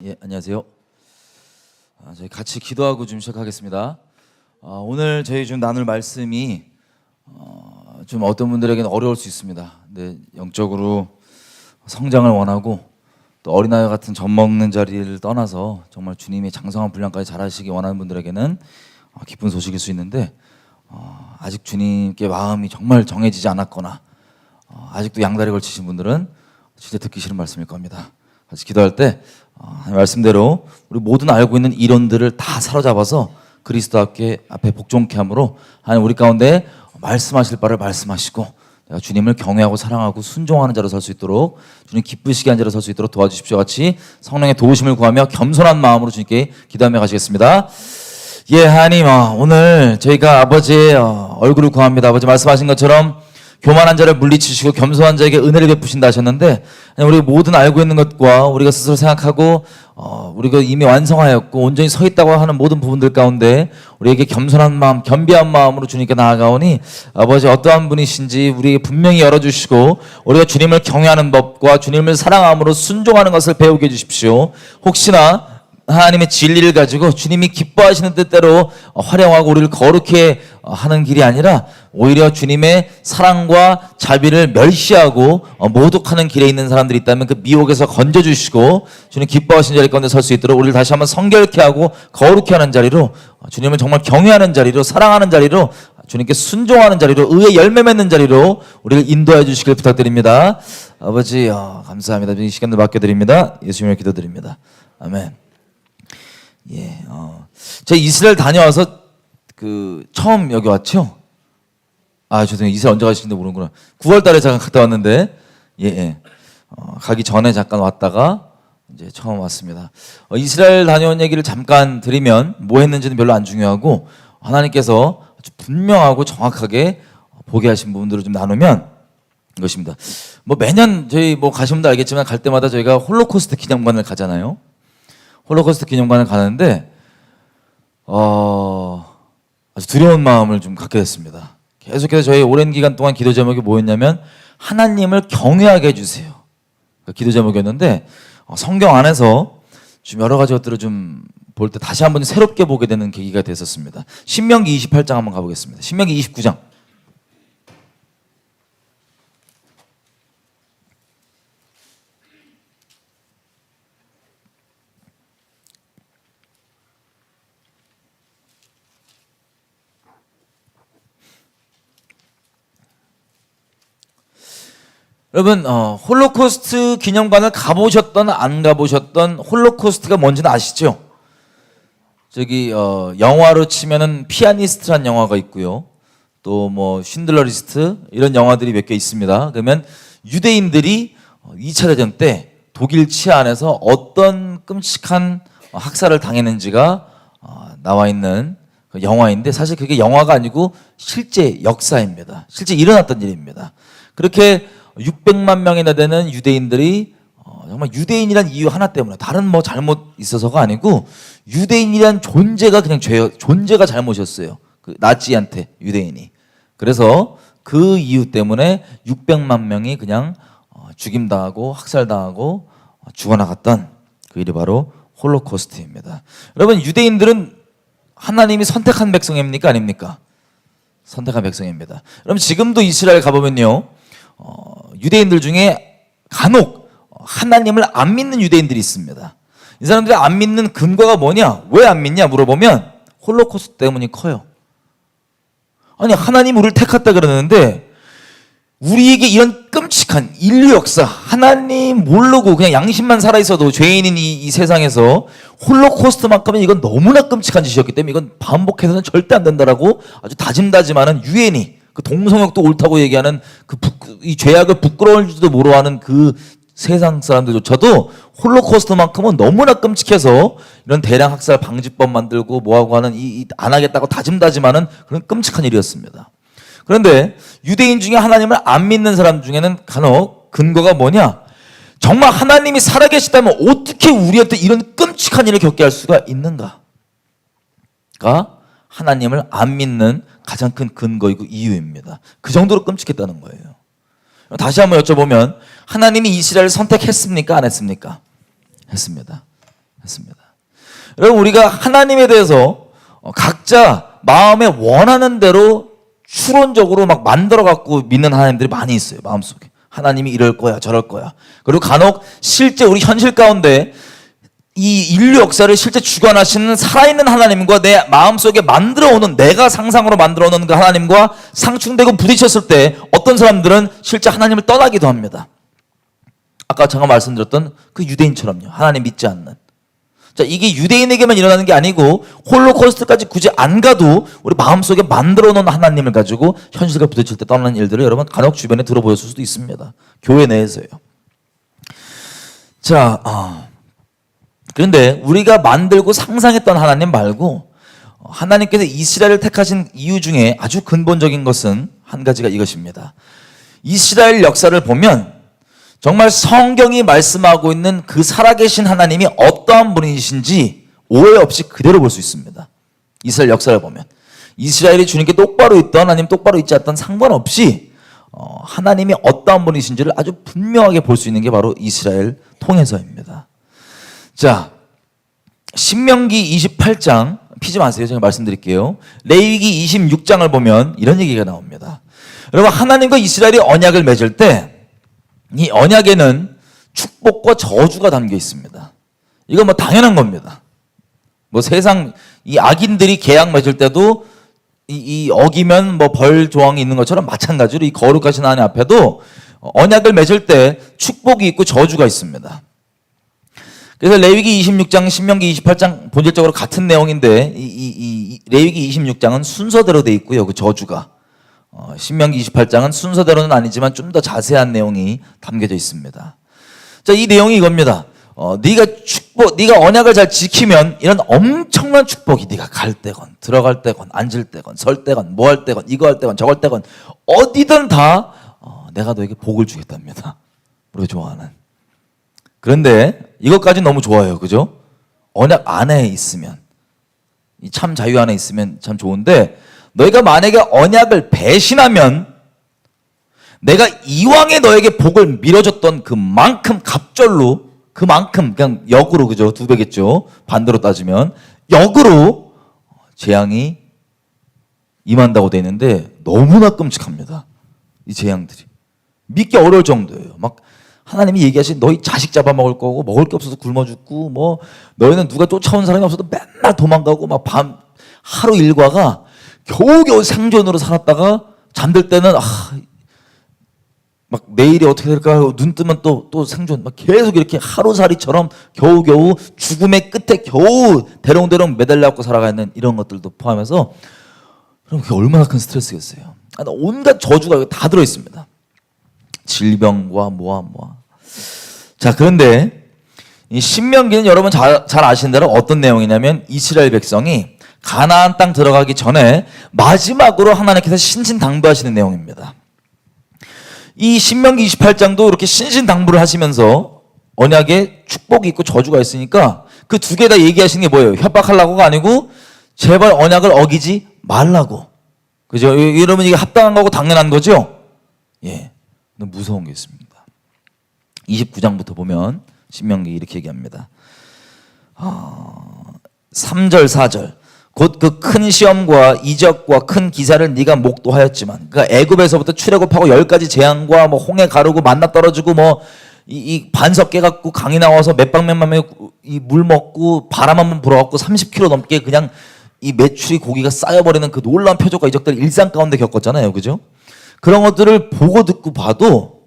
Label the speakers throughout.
Speaker 1: 예, 안녕하세요. 저희 같이 기도하고 좀 시작하겠습니다. 오늘 저희 좀 나눌 말씀이 좀 어떤 분들에게는 어려울 수 있습니다. 근데 영적으로 성장을 원하고 또 어린아이 같은 젖 먹는 자리를 떠나서 정말 주님의 장성한 분량까지 자라시기 원하는 분들에게는 기쁜 소식일 수 있는데, 아직 주님께 마음이 정말 정해지지 않았거나 아직도 양다리 걸치신 분들은 진짜 듣기 싫은 말씀일 겁니다. 같이 기도할 때 말씀대로 우리 모든 알고 있는 이론들을 다 사로잡아서 그리스도 앞에 복종케 함으로 하나님 우리 가운데 말씀하실 바를 말씀하시고 내가 주님을 경외하고 사랑하고 순종하는 자로 설 수 있도록, 주님 기쁘시게 한 자로 설 수 있도록 도와주십시오. 같이 성령의 도우심을 구하며 겸손한 마음으로 주님께 기도하며 가시겠습니다. 예, 하나님, 오늘 저희가 아버지의 얼굴을 구합니다. 아버지 말씀하신 것처럼 교만한 자를 물리치시고 겸손한 자에게 은혜를 베푸신다 하셨는데, 우리 모든 알고 있는 것과 우리가 스스로 생각하고 우리가 이미 완성하였고 온전히 서 있다고 하는 모든 부분들 가운데 우리에게 겸손한 마음, 겸비한 마음으로 주님께 나아가오니 아버지 어떠한 분이신지 우리에게 분명히 열어주시고 우리가 주님을 경외하는 법과 주님을 사랑함으로 순종하는 것을 배우게 해주십시오. 혹시나 하나님의 진리를 가지고 주님이 기뻐하시는 뜻대로 활용하고 우리를 거룩해 하는 길이 아니라 오히려 주님의 사랑과 자비를 멸시하고 모독하는 길에 있는 사람들이 있다면 그 미혹에서 건져주시고 주님 기뻐하시는 자리 가운데 설 수 있도록 우리를 다시 한번 성결케 하고 거룩해 하는 자리로, 주님을 정말 경외하는 자리로, 사랑하는 자리로, 주님께 순종하는 자리로, 의의 열매 맺는 자리로 우리를 인도해 주시길 부탁드립니다. 아버지 감사합니다. 이 시간을 맡겨드립니다. 예수님을 기도드립니다. 아멘. 예, 제가 이스라엘 다녀와서 처음 여기 왔죠? 죄송해요. 이스라엘 언제 가시는지 모르는구나. 9월 달에 잠깐 갔다 왔는데, 예. 가기 전에 잠깐 왔다가 이제 처음 왔습니다. 이스라엘 다녀온 얘기를 잠깐 드리면 뭐 했는지는 별로 안 중요하고 하나님께서 아주 분명하고 정확하게 보게 하신 부분들을 좀 나누면 이것입니다. 매년 저희 가신 분도 알겠지만 갈 때마다 저희가 홀로코스트 기념관을 가잖아요. 홀로코스트 기념관을 가는데 아주 두려운 마음을 좀 갖게 됐습니다. 계속해서 저희 오랜 기간 동안 기도 제목이 뭐였냐면 하나님을 경외하게 해주세요. 기도 제목이었는데 성경 안에서 좀 여러 가지 것들을 좀 볼 때 다시 한번 새롭게 보게 되는 계기가 됐었습니다. 신명기 28장 한번 가보겠습니다. 신명기 29장. 여러분, 홀로코스트 기념관을 가보셨던 안 가보셨던 홀로코스트가 뭔지는 아시죠? 저기 영화로 치면은 피아니스트란 영화가 있고요. 또 쉰들러 리스트 이런 영화들이 몇 개 있습니다. 그러면 유대인들이 2차 대전 때 독일 치아 안에서 어떤 끔찍한 학살을 당했는지가 나와 있는 영화인데, 사실 그게 영화가 아니고 실제 역사입니다. 실제 일어났던 일입니다. 그렇게 600만 명이나 되는 유대인들이 정말 유대인이란 이유 하나 때문에, 다른 잘못 있어서가 아니고 유대인이란 존재가 그냥 존재가 잘못이었어요. 나치한테 유대인이. 그래서 그 이유 때문에 600만 명이 그냥 죽임당하고 학살당하고 죽어나갔던 그 일이 바로 홀로코스트입니다. 여러분, 유대인들은 하나님이 선택한 백성입니까? 아닙니까? 선택한 백성입니다. 그럼 지금도 이스라엘 가보면요, 유대인들 중에 간혹 하나님을 안 믿는 유대인들이 있습니다. 이 사람들이 안 믿는 근거가 뭐냐? 왜 안 믿냐 물어보면 홀로코스트 때문이 커요. 아니, 하나님 우리를 택했다 그러는데 우리에게 이런 끔찍한 인류 역사, 하나님 모르고 그냥 양심만 살아있어도 죄인인 이 세상에서 홀로코스트만큼은 이건 너무나 끔찍한 짓이었기 때문에 이건 반복해서는 절대 안 된다라고 아주 다짐다짐하는 유엔이, 그 동성역도 옳다고 얘기하는 이 죄악을 부끄러울지도 모르하는 그 세상 사람들조차도 홀로코스트만큼은 너무나 끔찍해서 이런 대량 학살 방지법 만들고 뭐하고 하는 안 하겠다고 다짐다짐하는 그런 끔찍한 일이었습니다. 그런데 유대인 중에 하나님을 안 믿는 사람 중에는 간혹 근거가 뭐냐? 정말 하나님이 살아계시다면 어떻게 우리한테 이런 끔찍한 일을 겪게 할 수가 있는가가 하나님을 안 믿는 가장 큰 근거이고 이유입니다. 그 정도로 끔찍했다는 거예요. 다시 한번 여쭤보면 하나님이 이스라엘을 선택했습니까? 안 했습니까? 했습니다. 했습니다. 여러분, 우리가 하나님에 대해서 각자 마음에 원하는 대로 추론적으로 막 만들어 갖고 믿는 하나님들이 많이 있어요. 마음속에 하나님이 이럴 거야 저럴 거야. 그리고 간혹 실제 우리 현실 가운데 이 인류 역사를 실제 주관하시는 살아있는 하나님과 내 마음속에 만들어오는, 내가 상상으로 만들어오는 그 하나님과 상충되고 부딪혔을 때 어떤 사람들은 실제 하나님을 떠나기도 합니다. 아까 제가 말씀드렸던 그 유대인처럼요. 하나님 믿지 않는. 자, 이게 유대인에게만 일어나는 게 아니고 홀로코스트까지 굳이 안 가도 우리 마음속에 만들어놓은 하나님을 가지고 현실과 부딪힐 때 떠나는 일들을 여러분 간혹 주변에 들어보였을 수도 있습니다. 교회 내에서요. 자, 그런데 우리가 만들고 상상했던 하나님 말고 하나님께서 이스라엘을 택하신 이유 중에 아주 근본적인 것은 한 가지가 이것입니다. 이스라엘 역사를 보면 정말 성경이 말씀하고 있는 그 살아계신 하나님이 어떠한 분이신지 오해 없이 그대로 볼 수 있습니다. 이스라엘 역사를 보면 이스라엘이 주님께 똑바로 있던 아니면 똑바로 있지 않던 상관없이 하나님이 어떠한 분이신지를 아주 분명하게 볼 수 있는 게 바로 이스라엘 통해서입니다. 자, 신명기 28장 피지 마세요. 제가 말씀드릴게요. 레위기 26장을 보면 이런 얘기가 나옵니다. 여러분, 하나님과 이스라엘이 언약을 맺을 때 이 언약에는 축복과 저주가 담겨 있습니다. 이건 뭐 당연한 겁니다. 뭐 세상 이 악인들이 계약 맺을 때도 이 어기면 뭐 벌 조항이 있는 것처럼 마찬가지로 이 거룩하신 하나님 앞에도 언약을 맺을 때 축복이 있고 저주가 있습니다. 그래서 레위기 26장, 신명기 28장 본질적으로 같은 내용인데 이 레위기 26장은 순서대로 돼 있고요. 그 저주가. 신명기 28장은 순서대로는 아니지만 좀 더 자세한 내용이 담겨져 있습니다. 자, 이 내용이 이겁니다. 네가 언약을 잘 지키면 이런 엄청난 축복이 네가 갈 때건 들어갈 때건 앉을 때건 설 때건 뭐 할 때건 이거 할 때건 저거 할 때건 어디든 다 내가 너에게 복을 주겠답니다. 우리가 좋아하는. 그런데 이것까지 너무 좋아요. 그죠? 언약 안에 있으면, 이 참 자유 안에 있으면 참 좋은데, 너희가 만약에 언약을 배신하면 내가 이왕에 너에게 복을 밀어줬던 그만큼 갑절로, 그만큼 그냥 역으로, 그죠? 2배겠죠? 반대로 따지면 역으로 재앙이 임한다고 되어 있는데 너무나 끔찍합니다. 이 재앙들이 믿기 어려울 정도예요. 막 하나님이 얘기하신 너희 자식 잡아먹을 거고 먹을 게 없어서 굶어 죽고 뭐 너희는 누가 쫓아온 사람이 없어도 맨날 도망가고 막 하루 일과가 겨우겨우 생존으로 살았다가 잠들 때는 막 내일이 어떻게 될까 하고 눈 뜨면 또 생존, 막 계속 이렇게 하루살이처럼 겨우겨우 죽음의 끝에 겨우 대롱대롱 매달려갖고 살아가는 이런 것들도 포함해서 그럼 그게 얼마나 큰 스트레스겠어요. 온갖 저주가 다 들어있습니다. 질병과 뭐와. 자, 그런데 이 신명기는 여러분 잘 아시는 대로 어떤 내용이냐면 이스라엘 백성이 가나안 땅 들어가기 전에 마지막으로 하나님께서 신신당부하시는 내용입니다. 이 신명기 28장도 이렇게 신신당부를 하시면서 언약에 축복이 있고 저주가 있으니까 그 두 개 다 얘기하시는 게 뭐예요? 협박하려고가 아니고 제발 언약을 어기지 말라고. 그죠? 여러분, 이게 합당한 거고 당연한 거죠? 예. 근데 무서운 게 있습니다. 29장부터 보면 신명기 이렇게 얘기합니다. 3절 4절 곧 그 큰 시험과 이적과 큰 기사를 네가 목도하였지만, 그러니까 애굽에서부터 출애굽하고 10가지 재앙과 뭐 홍해 가르고 만나 떨어지고 뭐 이 반석 깨갖고 강이 나와서 몇방몇맘에 이 물 먹고 바람 한번 불어갖고 30km 넘게 그냥 이 메추리 고기가 쌓여버리는 그 놀라운 표적과 이적들을 일상 가운데 겪었잖아요. 그죠? 그런 것들을 보고 듣고 봐도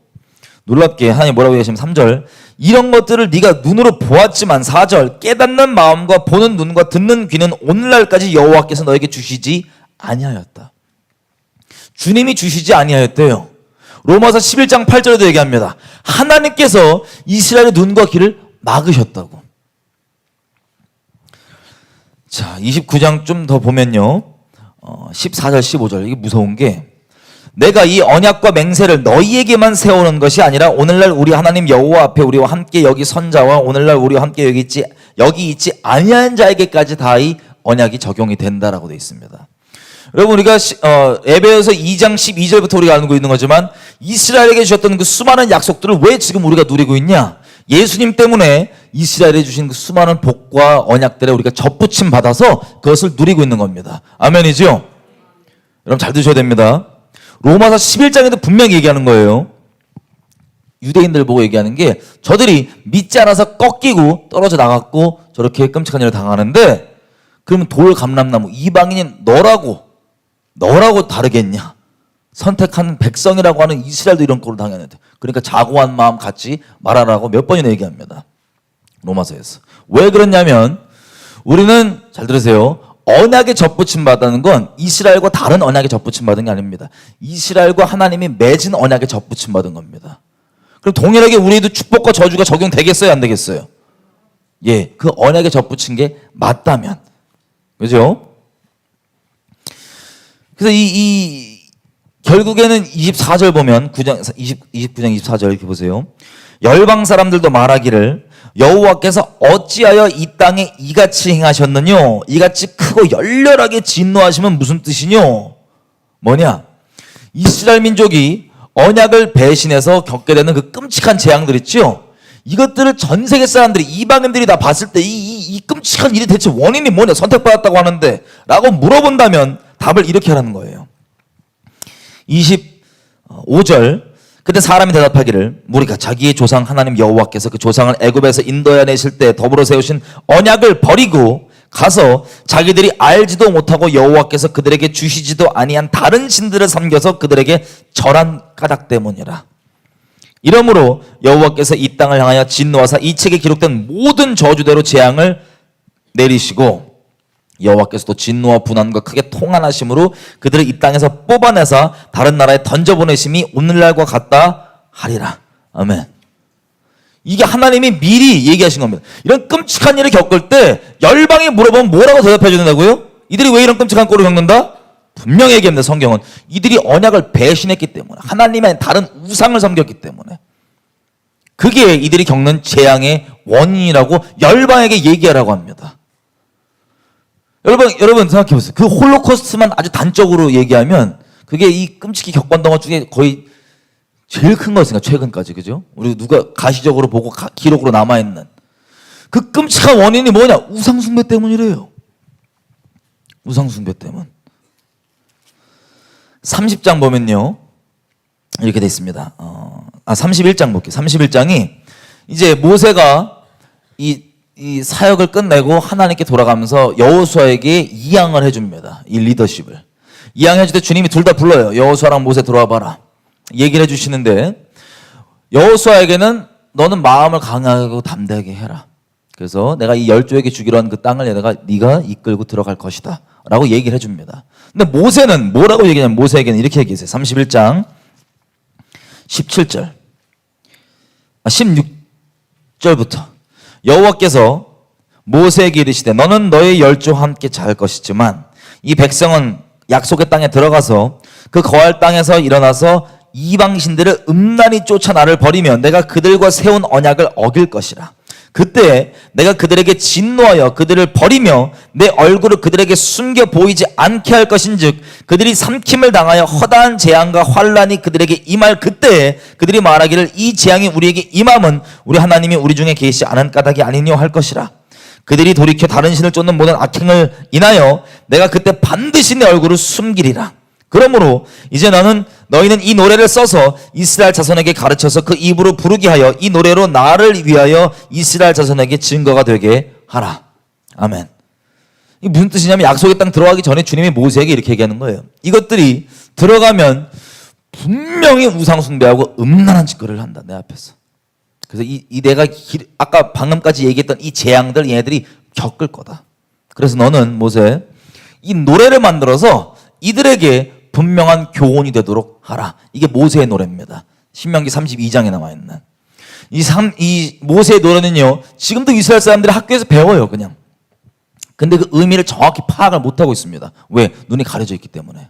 Speaker 1: 놀랍게 하나님 뭐라고 얘기하시면 3절 이런 것들을 네가 눈으로 보았지만 4절 깨닫는 마음과 보는 눈과 듣는 귀는 오늘날까지 여호와께서 너에게 주시지 아니하였다. 주님이 주시지 아니하였대요. 로마서 11장 8절에도 얘기합니다. 하나님께서 이스라엘의 눈과 귀를 막으셨다고. 자, 29장 좀 더 보면요. 14절 15절 이게 무서운 게 내가 이 언약과 맹세를 너희에게만 세우는 것이 아니라 오늘날 우리 하나님 여호와 앞에 우리와 함께 여기 선 자와 오늘날 우리와 함께 여기 있지 아니한 자에게까지 다 이 언약이 적용이 된다라고 되어 있습니다. 여러분, 우리가 에베소서 2장 12절부터 우리가 알고 있는 거지만 이스라엘에게 주셨던 그 수많은 약속들을 왜 지금 우리가 누리고 있냐? 예수님 때문에 이스라엘에 주신 그 수많은 복과 언약들에 우리가 접붙임 받아서 그것을 누리고 있는 겁니다. 아멘이죠? 여러분 잘 드셔야 됩니다. 로마서 11장에도 분명히 얘기하는 거예요. 유대인들 보고 얘기하는 게 저들이 믿지 않아서 꺾이고 떨어져 나갔고 저렇게 끔찍한 일을 당하는데 그러면 돌 감람나무 이방인인 너라고 다르겠냐? 선택한 백성이라고 하는 이스라엘도 이런 꼴을 당했는데 그러니까 자고한 마음 갖지 말아라고 몇 번이나 얘기합니다. 로마서에서. 왜 그러냐면 우리는 잘 들으세요. 언약에 접붙임 받는 건 이스라엘과 다른 언약에 접붙임 받은 게 아닙니다. 이스라엘과 하나님이 맺은 언약에 접붙임 받은 겁니다. 그럼 동일하게 우리도 축복과 저주가 적용되겠어요? 안 되겠어요? 예, 그 언약에 접붙인 게 맞다면. 그죠? 그래서 결국에는 24절 보면 29장 24절 이렇게 보세요. 열방 사람들도 말하기를 여호와께서 어찌하여 이 땅에 이같이 행하셨느뇨? 이같이 크고 열렬하게 진노하시면 무슨 뜻이뇨? 뭐냐? 이스라엘 민족이 언약을 배신해서 겪게 되는 그 끔찍한 재앙들 있죠? 이것들을 전 세계 사람들이 이방인들이 다 봤을 때 이 끔찍한 일이 대체 원인이 뭐냐? 선택받았다고 하는데 라고 물어본다면 답을 이렇게 하라는 거예요. 25절 그때 사람이 대답하기를 우리가 자기의 조상 하나님 여호와께서 그 조상을 애굽에서 인도해 내실 때 더불어 세우신 언약을 버리고 가서 자기들이 알지도 못하고 여호와께서 그들에게 주시지도 아니한 다른 신들을 섬겨서 그들에게 절한 까닭 때문이라. 이러므로 여호와께서 이 땅을 향하여 진노하사 이 책에 기록된 모든 저주대로 재앙을 내리시고 여호와께서 또 진노와 분한과 크게 통한하심으로 그들을 이 땅에서 뽑아내사 다른 나라에 던져보내심이 오늘날과 같다 하리라. 아멘. 이게 하나님이 미리 얘기하신 겁니다. 이런 끔찍한 일을 겪을 때 열방이 물어보면 뭐라고 대답해 준다고요? 이들이 왜 이런 끔찍한 꼴을 겪는다? 분명히 얘기합니다. 성경은 이들이 언약을 배신했기 때문에 하나님의 다른 우상을 섬겼기 때문에 그게 이들이 겪는 재앙의 원인이라고 열방에게 얘기하라고 합니다. 여러분 생각해 보세요. 그 홀로코스트만 아주 단적으로 얘기하면 그게 이 끔찍히 겪은 동안 중에 거의 제일 큰 거였으니까 최근까지. 그죠? 우리 누가 가시적으로 보고 기록으로 남아있는 그 끔찍한 원인이 뭐냐? 우상숭배 때문이래요. 우상숭배 때문. 30장 보면요 이렇게 돼 있습니다. 31장 볼게요. 31장이 이제 모세가 이 사역을 끝내고 하나님께 돌아가면서 여호수아에게 이양을 해줍니다. 이 리더십을 이양해줄 때 주님이 둘 다 불러요. 여호수아랑 모세 들어와 봐라 얘기를 해주시는데 여호수아에게는 너는 마음을 강하고 담대하게 해라. 그래서 내가 이 열조에게 주기로 한 그 땅을 네가 이끌고 들어갈 것이다 라고 얘기를 해줍니다. 근데 모세는 뭐라고 얘기하냐면 모세에게는 이렇게 얘기했어요. 31장 17절 16절부터 여호와께서 모세에게 이르시되 너는 너의 열조와 함께 잘 것이지만 이 백성은 약속의 땅에 들어가서 그 거할 땅에서 일어나서 이방신들을 음란히 쫓아 나를 버리면 내가 그들과 세운 언약을 어길 것이라. 그때 내가 그들에게 진노하여 그들을 버리며 내 얼굴을 그들에게 숨겨 보이지 않게 할 것인즉 그들이 삼킴을 당하여 허다한 재앙과 환란이 그들에게 임할 그때에 그들이 말하기를 이 재앙이 우리에게 임함은 우리 하나님이 우리 중에 계시지 않은 까닭이 아니뇨 할 것이라. 그들이 돌이켜 다른 신을 쫓는 모든 악행을 인하여 내가 그때 반드시 내 얼굴을 숨기리라. 그러므로 이제 너희는 이 노래를 써서 이스라엘 자손에게 가르쳐서 그 입으로 부르게 하여 이 노래로 나를 위하여 이스라엘 자손에게 증거가 되게 하라. 아멘. 이게 무슨 뜻이냐면 약속의 땅 들어가기 전에 주님이 모세에게 이렇게 얘기하는 거예요. 이것들이 들어가면 분명히 우상 숭배하고 음란한 짓거리를 한다 내 앞에서. 그래서 내가 아까 방금까지 얘기했던 이 재앙들 얘네들이 겪을 거다. 그래서 너는 모세 이 노래를 만들어서 이들에게 분명한 교훈이 되도록 하라. 이게 모세의 노래입니다. 신명기 32장에 나와있는 이 모세의 노래는요 지금도 이스라엘 사람들이 학교에서 배워요 그냥. 근데 그 의미를 정확히 파악을 못하고 있습니다. 왜? 눈이 가려져 있기 때문에.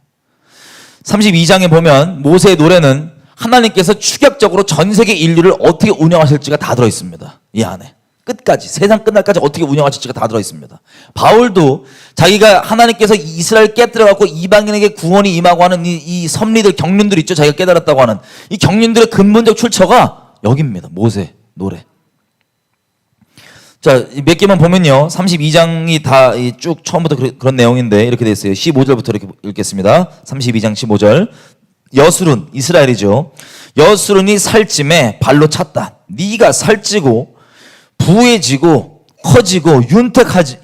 Speaker 1: 32장에 보면 모세의 노래는 하나님께서 추격적으로 전 세계 인류를 어떻게 운영하실지가 다 들어있습니다. 이 안에 끝까지 세상 끝날까지 어떻게 운영하실지가 다 들어있습니다. 바울도 자기가 하나님께서 이스라엘 깨뜨려갖고 이방인에게 구원이 임하고 하는 이 섭리들 경륜들 있죠. 자기가 깨달았다고 하는 이 경륜들의 근본적 출처가 여기입니다. 모세 노래. 자, 몇 개만 보면요. 32장이 다 쭉 처음부터 그런 내용인데 이렇게 돼 있어요. 15절부터 이렇게 읽겠습니다. 32장 15절. 여술은 이스라엘이죠. 여술은이 살찜에 발로 찼다. 네가 살찌고 부해지고 커지고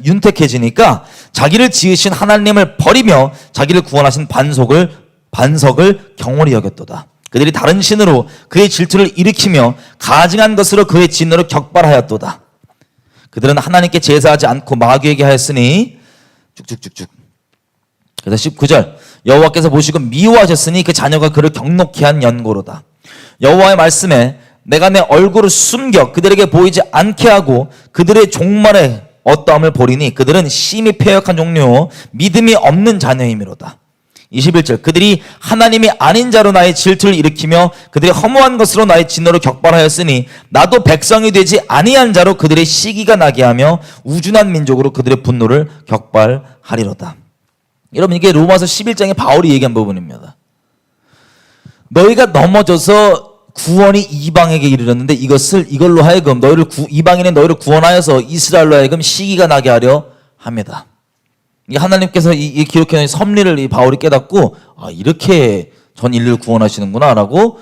Speaker 1: 윤택해지니까 자기를 지으신 하나님을 버리며 자기를 구원하신 반석을 경홀히 여겼도다. 그들이 다른 신으로 그의 질투를 일으키며 가증한 것으로 그의 진노를 격발하였도다. 그들은 하나님께 제사하지 않고 마귀에게 하였으니 쭉쭉쭉쭉. 그래서 19절. 여호와께서 보시고 미워하셨으니 그 자녀가 그를 경록케 한 연고로다. 여호와의 말씀에 내가 내 얼굴을 숨겨 그들에게 보이지 않게 하고 그들의 종말에 어떠함을 보리니 그들은 심히 패역한 종류 믿음이 없는 자녀이미로다. 21절. 그들이 하나님이 아닌 자로 나의 질투를 일으키며 그들의 허무한 것으로 나의 진노를 격발하였으니 나도 백성이 되지 아니한 자로 그들의 시기가 나게 하며 우준한 민족으로 그들의 분노를 격발하리로다. 여러분, 이게 로마서 11장에 바울이 얘기한 부분입니다. 너희가 넘어져서 구원이 이방에게 이르렀는데 이걸로 하여금 이방인의 너희를 구원하여서 이스라엘로 하여금 시기가 나게 하려 합니다. 하나님께서 이 기록해놓은 섭리를 이 바울이 깨닫고 이렇게 전 인류를 구원하시는구나라고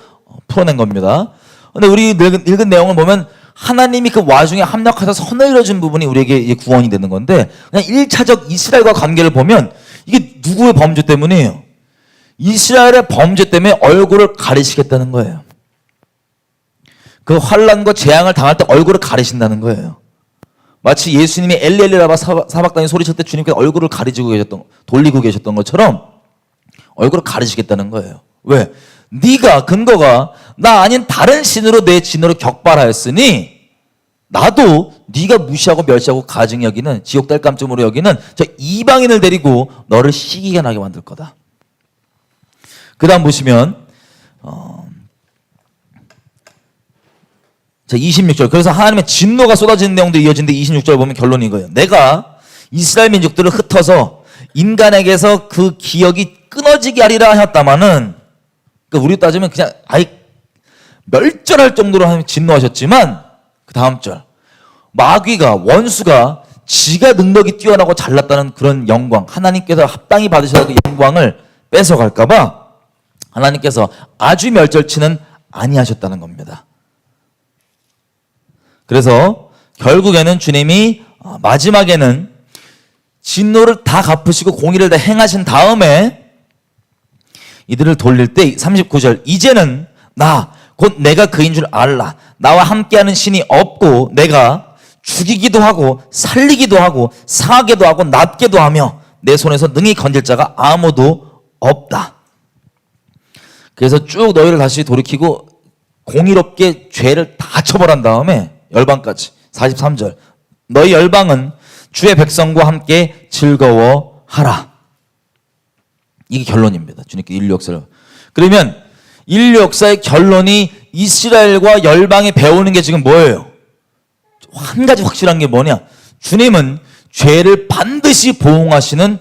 Speaker 1: 풀어낸 겁니다. 근데 우리 읽은 내용을 보면 하나님이 그 와중에 합력하셔서 선을 이뤄준 부분이 우리에게 구원이 되는 건데 그냥 1차적 이스라엘과 관계를 보면 이게 누구의 범죄 때문이에요? 이스라엘의 범죄 때문에 얼굴을 가리시겠다는 거예요. 그 환난과 재앙을 당할 때 얼굴을 가리신다는 거예요. 마치 예수님이 엘리엘리라바 사박단이 소리칠 때 주님께서 얼굴을 돌리고 계셨던 것처럼 얼굴을 가리시겠다는 거예요. 왜? 네가 근거가 나 아닌 다른 신으로 내 진노를 격발하였으니 나도 네가 무시하고 멸시하고 가증 여기는 지옥 딸감점으로 여기는 저 이방인을 데리고 너를 시기가 나게 만들 거다. 그 다음 보시면 자, 26절. 그래서 하나님의 진노가 쏟아지는 내용도 이어지는데 26절 보면 결론이 이거예요. 내가 이스라엘 민족들을 흩어서 인간에게서 그 기억이 끊어지게 하리라 하였다마는 그러니까 우리 따지면 그냥 아예 멸절할 정도로 하나님 진노하셨지만 그 다음 절. 마귀가 원수가 지가 능력이 뛰어나고 잘났다는 그런 영광 하나님께서 합당히 받으셔야 그 영광을 뺏어갈까 봐 하나님께서 아주 멸절치는 아니하셨다는 겁니다. 그래서 결국에는 주님이 마지막에는 진노를 다 갚으시고 공의를 다 행하신 다음에 이들을 돌릴 때 39절 이제는 나 곧 내가 그인 줄 알라. 나와 함께하는 신이 없고 내가 죽이기도 하고 살리기도 하고 상하게도 하고 낫게도 하며 내 손에서 능히 건질 자가 아무도 없다. 그래서 쭉 너희를 다시 돌이키고 공의롭게 죄를 다 처벌한 다음에 열방까지 43절 너희 열방은 주의 백성과 함께 즐거워하라. 이게 결론입니다. 주님께 인류 역사를. 그러면 인류 역사의 결론이 이스라엘과 열방이 배우는 게 지금 뭐예요? 한 가지 확실한 게 뭐냐? 주님은 죄를 반드시 보응하시는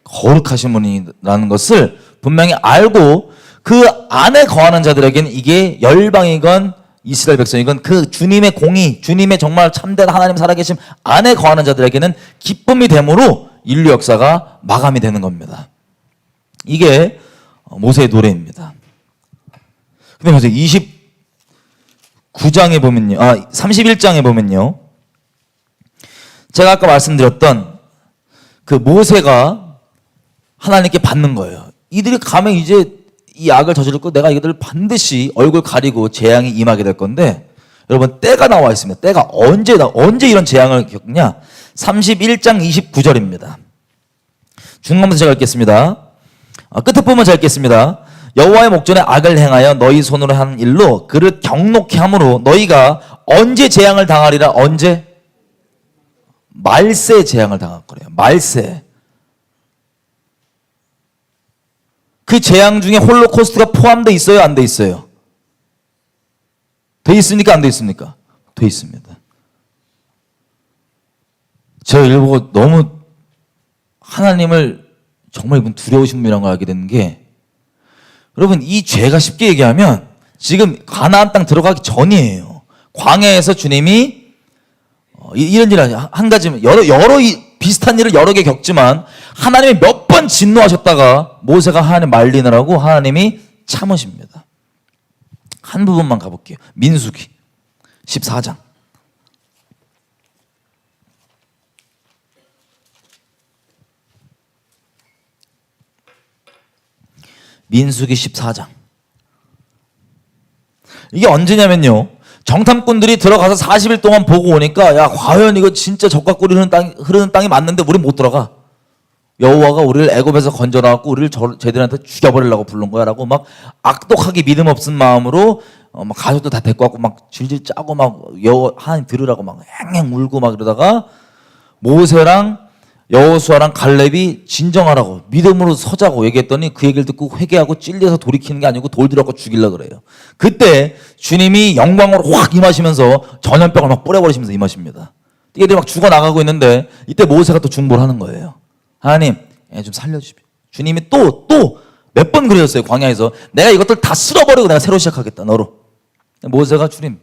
Speaker 1: 거룩하신 분이라는 것을 분명히 알고 그 안에 거하는 자들에게는 이게 열방이건 이스라엘 백성이건 그 주님의 공의, 주님의 정말 참된 하나님 살아계심 안에 거하는 자들에게는 기쁨이 되므로 인류 역사가 마감이 되는 겁니다. 이게 모세의 노래입니다. 근데 보세요. 29장에 보면요. 31장에 보면요. 제가 아까 말씀드렸던 그 모세가 하나님께 받는 거예요. 이들이 가면 이제 이 악을 저지를 거 내가 이들을 반드시 얼굴 가리고 재앙이 임하게 될 건데 여러분 때가 나와 있습니다. 때가 언제 이런 재앙을 겪냐? 31장 29절입니다. 중간부터 제가 읽겠습니다. 끝에 보면 제가 읽겠습니다. 여호와의 목전에 악을 행하여 너희 손으로 한 일로 그를 경록케 함으로 너희가 언제 재앙을 당하리라? 언제? 말세 재앙을 당할 거래요. 말세. 그 재앙 중에 홀로코스트가 포함되어 있어요? 안 돼 있어요? 돼 있습니까? 안 돼 있습니까? 돼 있습니다. 제가 이걸 보고 너무 하나님을 정말 이분 두려우신 분이라는 걸 알게 되는 게 여러분 이 죄가 쉽게 얘기하면 지금 가나안 땅 들어가기 전이에요. 광야에서 주님이 이런 일 한 가지 여러 비슷한 일을 여러 개 겪지만 하나님이 몇 번 진노하셨다가 모세가 하나님 말리느라고 하나님이 참으십니다. 한 부분만 가볼게요. 민수기 14장. 민수기 14장. 이게 언제냐면요, 정탐꾼들이 들어가서 40일 동안 보고 오니까 야, 과연 이거 진짜 젖과 꿀이 흐르는 땅이 맞는데 우린 못 들어가. 여호와가 우리를 애굽에서 건져나왔고 우리를 쟤들한테 죽여버리려고 부른 거야 라고 막 악독하게 믿음 없은 마음으로 막 가족도 다 데리고 왔고 막 질질 짜고 막 하나님 들으라고 막 앵앵 울고 막 그러다가 모세랑 여호수아랑 갈렙이 진정하라고 믿음으로 서자고 얘기했더니 그 얘기를 듣고 회개하고 찔려서 돌이키는 게 아니고 돌 들어갖고 죽이려고 그래요. 그때 주님이 영광으로 확 임하시면서 전염병을 막 뿌려버리시면서 임하십니다. 얘들이 막 죽어나가고 있는데 이때 모세가 또 중보를 하는 거예요. 하나님, 좀 살려주십시오. 주님이 또 몇 번 그러셨어요. 광야에서 내가 이것들 다 쓸어버리고 내가 새로 시작하겠다 너로. 모세가 주님,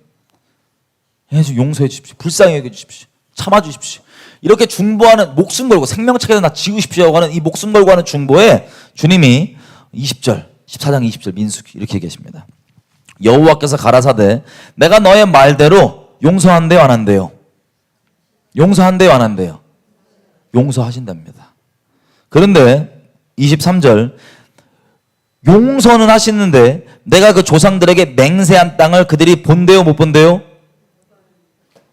Speaker 1: 좀 용서해 주십시오. 불쌍히 여겨 주십시오. 참아 주십시오. 이렇게 중보하는, 목숨 걸고 생명책에서 나 지우십시오 하는 이 목숨 걸고 하는 중보에 주님이 20절 14장 20절 민수기 이렇게 얘기하십니다. 여호와께서 가라사대 내가 너의 말대로 용서한대요 안 한대요? 용서한대요 안 한대요? 용서하신답니다. 그런데 23절 용서는 하시는데 내가 그 조상들에게 맹세한 땅을 그들이 본대요 못 본대요?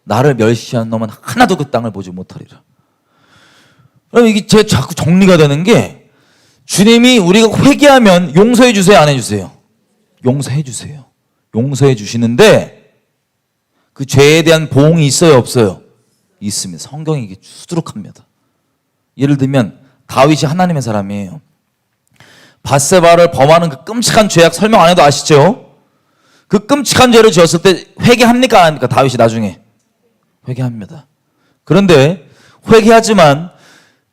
Speaker 1: 나를 멸시한 놈은 하나도 그 땅을 보지 못하리라. 그럼 이게 제 자꾸 정리가 되는 게 주님이 우리가 회개하면 용서해 주세요 안 해주세요? 용서해 주세요. 용서해 주시는데 그 죄에 대한 보응이 있어요 없어요? 있습니다. 성경이 이게 수두룩합니다. 예를 들면 다윗이 하나님의 사람이에요. 밧세바를 범하는 그 끔찍한 죄악 설명 안 해도 아시죠? 그 끔찍한 죄를 지었을 때 회개합니까 안 합니까? 다윗이 나중에 회개합니다. 그런데 회개하지만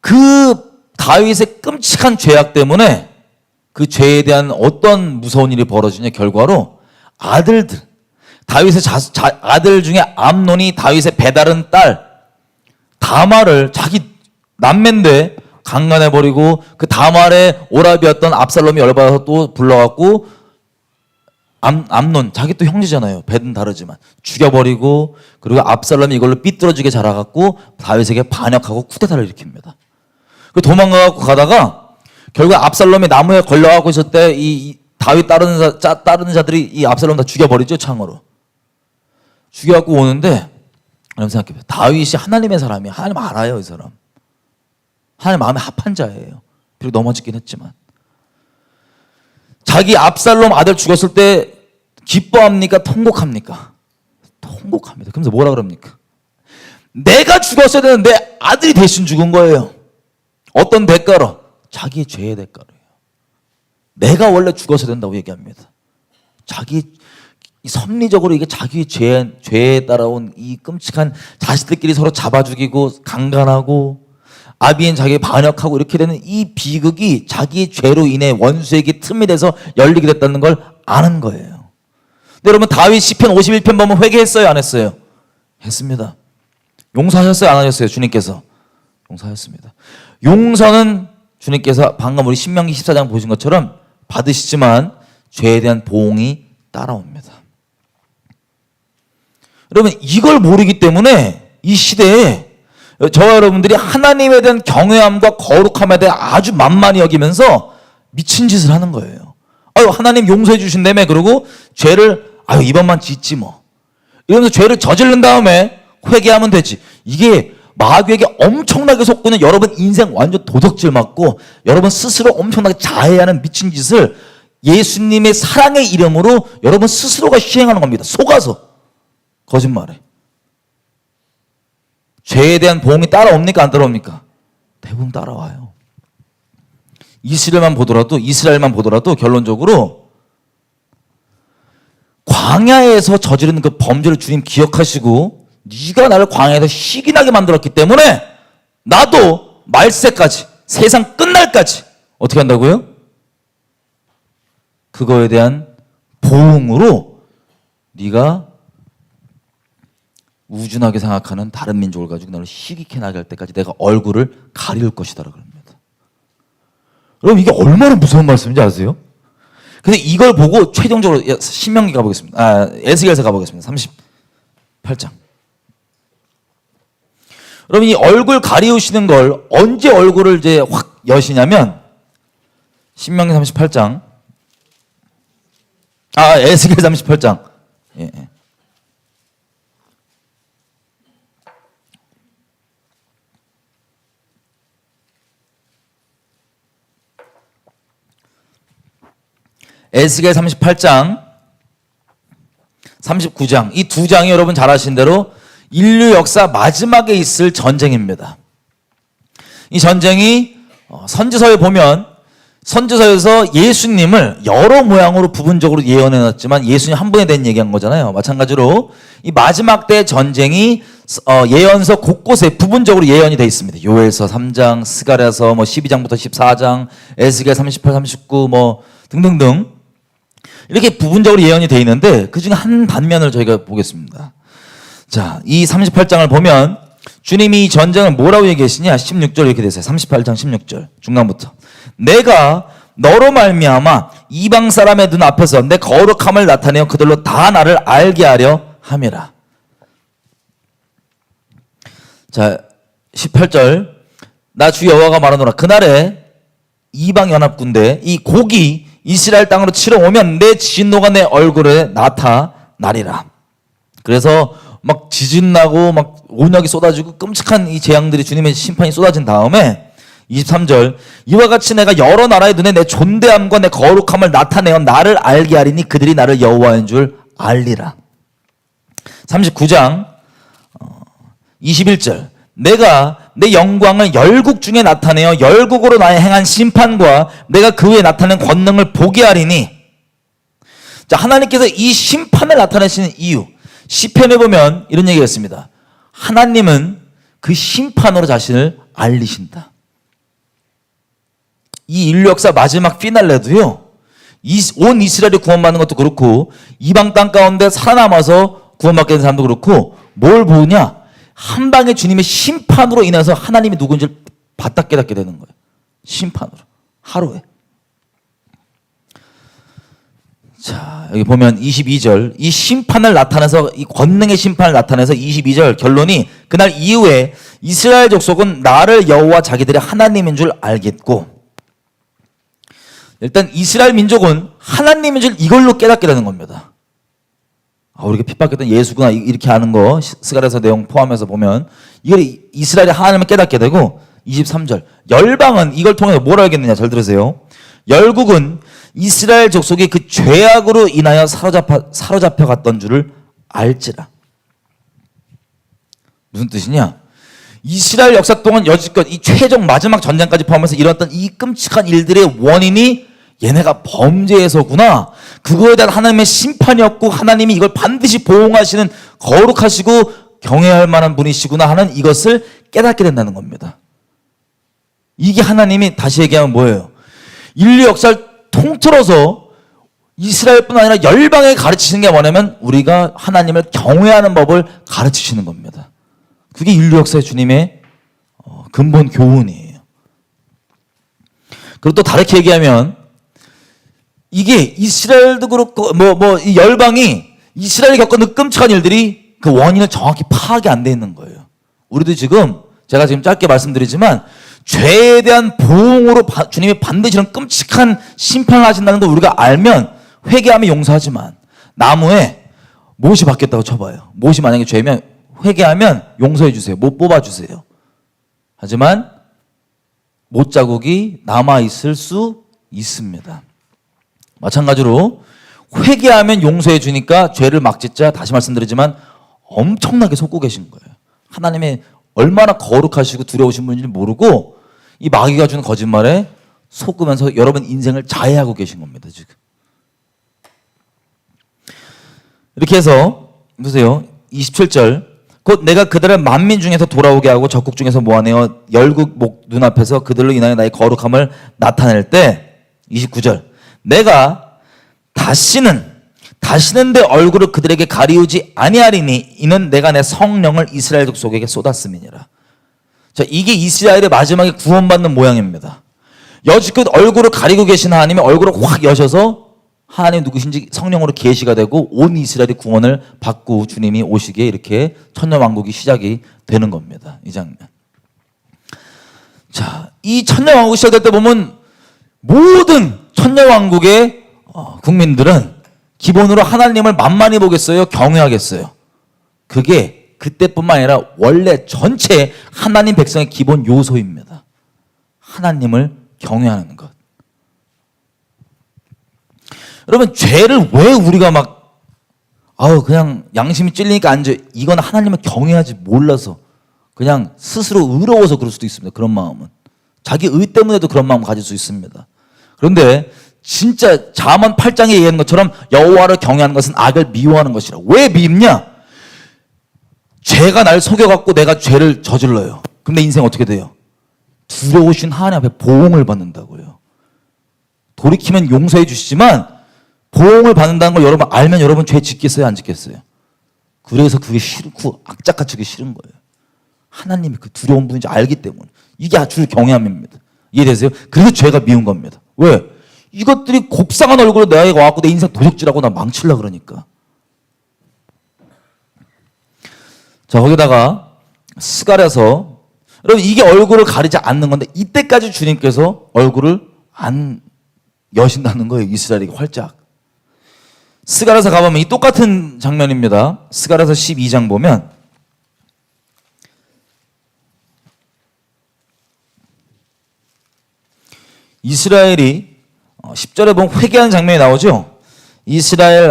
Speaker 1: 그 다윗의 끔찍한 죄악 때문에 그 죄에 대한 어떤 무서운 일이 벌어지냐 결과로 아들들, 다윗의 아들 중에 암논이 다윗의 배다른 딸 다말을 자기 남매인데 강간해버리고 그 다말의 오라비였던 압살롬이 열받아서 또 불러갖고 암논 자기 또 형제잖아요. 배는 다르지만 죽여버리고 그리고 압살롬이 이걸로 삐뚤어지게 자라갖고 다윗에게 반역하고 쿠데타를 일으킵니다. 그 도망가갖고 가다가 결국 압살롬이 나무에 걸려가고 있을 때 이 다윗 따르는 자들이 이 압살롬 다 죽여버리죠. 창으로 죽여갖고 오는데 여러분 생각해봐요. 다윗이 하나님의 사람이에요. 하나님 알아요. 이 사람 하나님 마음에 합한 자예요. 비록 넘어지긴 했지만 자기 압살롬 아들 죽었을 때 기뻐합니까? 통곡합니까? 통곡합니다. 그러면서 뭐라 그럽니까? 내가 죽었어야 되는데 아들이 대신 죽은 거예요. 어떤 대가로? 자기의 죄의 대가로요. 내가 원래 죽었어야 된다고 얘기합니다. 섭리적으로 이게 자기 죄에 따라온 이 끔찍한 자식들끼리 서로 잡아 죽이고 강간하고 아비인 자기에 반역하고 이렇게 되는 이 비극이 자기의 죄로 인해 원수에게 틈이 돼서 열리게 됐다는 걸 아는 거예요. 근데 여러분 다윗 시편 51편 보면 회개했어요 안 했어요? 했습니다. 용서하셨어요 안 하셨어요? 주님께서 용서하셨습니다. 용서는 주님께서 방금 우리 신명기 14장 보신 것처럼 받으시지만 죄에 대한 보응이 따라옵니다. 여러분 이걸 모르기 때문에 이 시대에 저와 여러분들이 하나님에 대한 경외함과 거룩함에 대해 아주 만만히 여기면서 미친 짓을 하는 거예요. 아유 하나님 용서해 주신다며 그러고 죄를 아유 이번만 짓지 뭐 이러면서 죄를 저지른 다음에 회개하면 되지. 이게 마귀에게 엄청나게 속고는 여러분 인생 완전 도덕질 맞고 여러분 스스로 엄청나게 자해하는 미친 짓을 예수님의 사랑의 이름으로 여러분 스스로가 시행하는 겁니다. 속아서 거짓말에. 죄에 대한 보응이 따라옵니까 안 따라옵니까? 대부분 따라와요. 이스라엘만 보더라도 결론적으로 광야에서 저지르는 그 범죄를 주님 기억하시고 네가 나를 광야에서 시기나게 만들었기 때문에 나도 말세까지 세상 끝날까지 어떻게 한다고요? 그거에 대한 보응으로 네가 우준하게 생각하는 다른 민족을 가지고 너를 희귀케 나게 할 때까지 내가 얼굴을 가릴 것이다라고 합니다. 여러분 이게 얼마나 무서운 말씀인지 아세요? 근데 이걸 보고 최종적으로 신명기 가보겠습니다. 에스겔서 가보겠습니다. 38장. 여러분 이 얼굴 가리우시는 걸 언제 얼굴을 이제 확 여시냐면 신명기 38장. 에스겔 38장. 예. 에스겔 38장, 39장 이 두 장이 여러분 잘 아시는 대로 인류 역사 마지막에 있을 전쟁입니다. 이 전쟁이 선지서에 보면 선지서에서 예수님을 여러 모양으로 부분적으로 예언해놨지만 예수님 한 분에 대한 얘기한 거잖아요. 마찬가지로 이 마지막 때 전쟁이 예언서 곳곳에 부분적으로 예언이 되어 있습니다. 요엘서 3장, 스가랴서 12장부터 14장, 에스겔 38, 39 등등등 이렇게 부분적으로 예언이 되어 있는데 그 중에 한 단면을 저희가 보겠습니다. 자, 이 38장을 보면 주님이 이 전쟁을 뭐라고 얘기하시냐? 16절 이렇게 되세요. 38장 16절 중간부터 내가 너로 말미암아 이방 사람의 눈 앞에서 내 거룩함을 나타내어 그들로 다 나를 알게 하려 함이라. 자, 18절 나 주 여호와가 말하노라 그날에 이방 연합군대 이 곡이 이스라엘 땅으로 치러 오면 내 진노가 내 얼굴에 나타나리라. 그래서 막 지진 나고 막 온역이 쏟아지고 끔찍한 이 재앙들이 주님의 심판이 쏟아진 다음에 23절 이와 같이 내가 여러 나라의 눈에 내 존대함과 내 거룩함을 나타내어 나를 알게 하리니 그들이 나를 여호와인 줄 알리라. 39장 21절 내가 내 영광을 열국 중에 나타내어 열국으로 나의 행한 심판과 내가 그 후에 나타낸 권능을 보게 하리니. 자, 하나님께서 이 심판을 나타내시는 이유 시편에 보면 이런 얘기가 있습니다. 하나님은 그 심판으로 자신을 알리신다. 이 인류 역사 마지막 피날레도요 온 이스라엘이 구원받는 것도 그렇고 이방 땅 가운데 살아남아서 구원받게 된 사람도 그렇고 뭘 보느냐 한 방에 주님의 심판으로 인해서 하나님이 누군지를 바짝 깨닫게 되는 거예요. 심판으로. 하루에. 자, 여기 보면 22절 이 심판을 나타내서 이 권능의 심판을 나타내서 22절 결론이 그날 이후에 이스라엘 족속은 나를 여호와 자기들의 하나님인 줄 알겠고 일단 이스라엘 민족은 하나님인 줄 이걸로 깨닫게 되는 겁니다. 우리가 핍박했던 예수구나 이렇게 아는 거 스가랴서 내용 포함해서 보면 이걸 이스라엘이 하나님을 깨닫게 되고 23절 열방은 이걸 통해서 뭘 알겠느냐 잘 들으세요. 열국은 이스라엘 족속이 그 죄악으로 인하여 사로잡혀 갔던 줄을 알지라. 무슨 뜻이냐 이스라엘 역사 동안 여지껏 이 최종 마지막 전쟁까지 포함해서 일어났던 이 끔찍한 일들의 원인이 얘네가 범죄에서구나. 그거에 대한 하나님의 심판이었고 하나님이 이걸 반드시 보응하시는 거룩하시고 경외할 만한 분이시구나 하는 이것을 깨닫게 된다는 겁니다. 이게 하나님이 다시 얘기하면 뭐예요? 인류 역사를 통틀어서 이스라엘뿐 아니라 열방에 가르치시는 게 뭐냐면 우리가 하나님을 경외하는 법을 가르치시는 겁니다. 그게 인류 역사의 주님의 근본 교훈이에요. 그리고 또 다르게 얘기하면 이게 이스라엘도 그렇고 이 열방이 이스라엘이 겪은 끔찍한 일들이 그 원인을 정확히 파악이 안 돼 있는 거예요. 우리도 지금 제가 지금 짧게 말씀드리지만 죄에 대한 보응으로 주님이 반드시 이런 끔찍한 심판을 하신다는 걸 우리가 알면 회개하면 용서하지만 나무에 못이 박혔다고 쳐봐요. 못이 만약에 죄면 회개하면 용서해 주세요. 못 뽑아주세요. 하지만 못 자국이 남아있을 수 있습니다. 마찬가지로 회개하면 용서해 주니까 죄를 막 짓자 다시 말씀드리지만 엄청나게 속고 계신 거예요. 하나님의 얼마나 거룩하시고 두려우신 분인지 모르고 이 마귀가 주는 거짓말에 속으면서 여러분 인생을 자해하고 계신 겁니다. 지금 이렇게 해서 보세요. 27절 곧 내가 그들을 만민 중에서 돌아오게 하고 적국 중에서 모아내어 열국 눈앞에서 그들로 인하여 나의 거룩함을 나타낼 때 29절 내가 다시는 다시는 내 얼굴을 그들에게 가리우지 아니하리니 이는 내가 내 성령을 이스라엘 족속에게 쏟았음이니라. 자, 이게 이스라엘의 마지막에 구원받는 모양입니다. 여지껏 얼굴을 가리고 계신 하나님이 얼굴을 확 여셔서 하나님 누구신지 성령으로 계시가 되고 온 이스라엘이 구원을 받고 주님이 오시기에 이렇게 천년왕국이 시작이 되는 겁니다. 이 장면. 자, 이 천년왕국이 시작될 때 보면 모든 천년왕국의 국민들은 기본으로 하나님을 만만히 보겠어요? 경외하겠어요? 그게 그때뿐만 아니라 원래 전체 하나님 백성의 기본 요소입니다. 하나님을 경외하는 것. 여러분, 죄를 왜 우리가 막 그냥 양심이 찔리니까 앉아, 이건 하나님을 경외하지 몰라서 그냥 스스로 의로워서 그럴 수도 있습니다. 그런 마음은 자기 의 때문에도 그런 마음 가질 수 있습니다. 그런데 진짜 잠언 8장에 얘기하는 것처럼 여호와를 경외하는 것은 악을 미워하는 것이라. 왜 미흡냐? 죄가 날 속여갖고 내가 죄를 저질러요. 그럼 내 인생 어떻게 돼요? 두려우신 하나님 앞에 보응을 받는다고요. 돌이키면 용서해 주시지만 보응을 받는다는 걸 여러분 알면 여러분 죄 짓겠어요? 안 짓겠어요? 그래서 그게 싫고 악착같이 그게 싫은 거예요. 하나님이 그 두려운 분인지 알기 때문에. 이게 아주 경외함입니다. 이해되세요? 그래서 죄가 미운 겁니다. 왜? 이것들이 곱상한 얼굴로 내가 와갖고 내 인생 도적질하고 나 망치려고 그러니까. 자, 거기다가 스갈에서 여러분 이게 얼굴을 가리지 않는 건데 이때까지 주님께서 얼굴을 안 여신다는 거예요. 이스라엘에게 활짝. 스갈에서 가보면 이 똑같은 장면입니다. 스갈에서 12장 보면 이스라엘이 10절에 보면 회개하는 장면이 나오죠. 이스라엘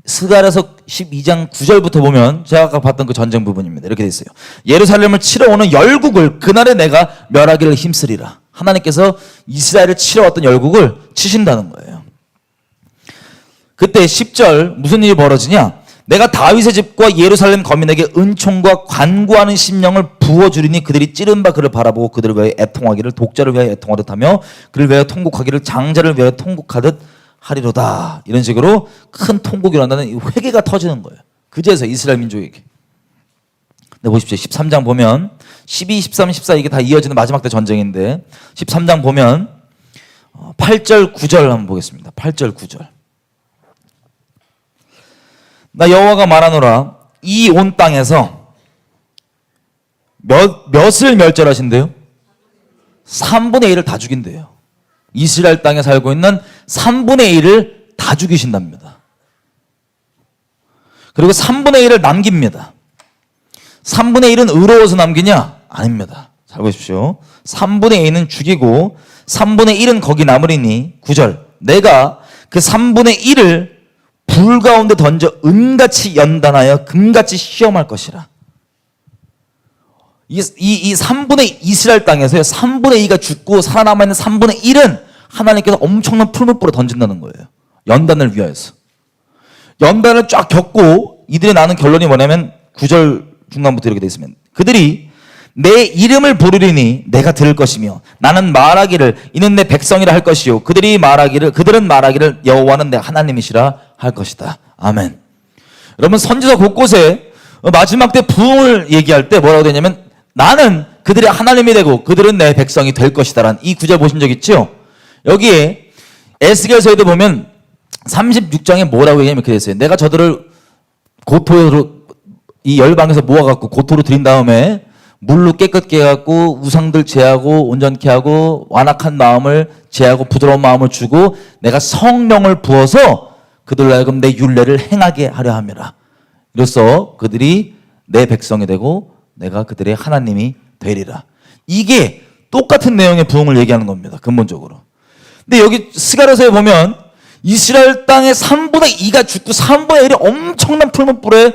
Speaker 1: 스갈에서 12장 9절부터 보면 제가 아까 봤던 그 전쟁 부분입니다. 이렇게 돼 있어요. 예루살렘을 치러 오는 열국을 그날에 내가 멸하기를 힘쓰리라. 하나님께서 이스라엘을 치러 왔던 열국을 치신다는 거예요. 그때 10절 무슨 일이 벌어지냐? 내가 다윗의 집과 예루살렘 거민에게 은총과 관구하는 심령을 부어주리니 그들이 찌른 바 그를 바라보고 그들을 위하여 애통하기를 독자를 위하여 애통하듯 하며 그를 위하여 통곡하기를 장자를 위하여 통곡하듯 하리로다. 이런 식으로 큰 통곡이 일어난다는 이 회개가 터지는 거예요. 그제서 이스라엘 민족에게. 네, 보십시오. 13장 보면 12, 13, 14 이게 다 이어지는 마지막 때 전쟁인데 13장 보면 8절, 9절 한번 보겠습니다. 8절, 9절. 나 여호와가 말하노라 이 온 땅에서 몇을 멸절하신대요? 3분의 1을 다 죽인대요. 이스라엘 땅에 살고 있는 3분의 1을 다 죽이신답니다. 그리고 3분의 1을 남깁니다. 3분의 1은 의로워서 남기냐? 아닙니다. 잘 보십시오. 3분의 1은 죽이고 3분의 1은 거기 남으리니 9절 내가 그 3분의 1을 불 가운데 던져 은같이 연단하여 금같이 시험할 것이라. 이 3분의 이스라엘 땅에서요 3분의 2가 죽고 살아남아있는 3분의 1은 하나님께서 엄청난 풀무불에 던진다는 거예요. 연단을 위하여서. 연단을 쫙 겪고 이들이 나는 결론이 뭐냐면 9절 중간부터 이렇게 돼 있으면 그들이 내 이름을 부르리니 내가 들을 것이며 나는 말하기를 이는 내 백성이라 할 것이요 그들은 말하기를 여호와는 내 하나님이시라 할 것이다. 아멘. 여러분 선지서 곳곳에 마지막 때 부흥을 얘기할 때 뭐라고 되냐면 나는 그들의 하나님이 되고 그들은 내 백성이 될 것이다라는 이 구절 보신 적 있죠? 여기에 에스겔서에도 보면 36장에 뭐라고 얘기하면 이렇게 됐어요. 내가 저들을 고토로 이 열방에서 모아갖고 고토로 들인 다음에 물로 깨끗게 해갖고 우상들 제하고 온전케 하고 완악한 마음을 제하고 부드러운 마음을 주고 내가 성령을 부어서 그들로 하여금 내 율례를 행하게 하려 함이라. 이로써 그들이 내 백성이 되고 내가 그들의 하나님이 되리라. 이게 똑같은 내용의 부흥을 얘기하는 겁니다. 근본적으로. 근데 여기 스가랴서에 보면 이스라엘 땅의 3분의 2가 죽고 3분의 1이 엄청난 풀무불에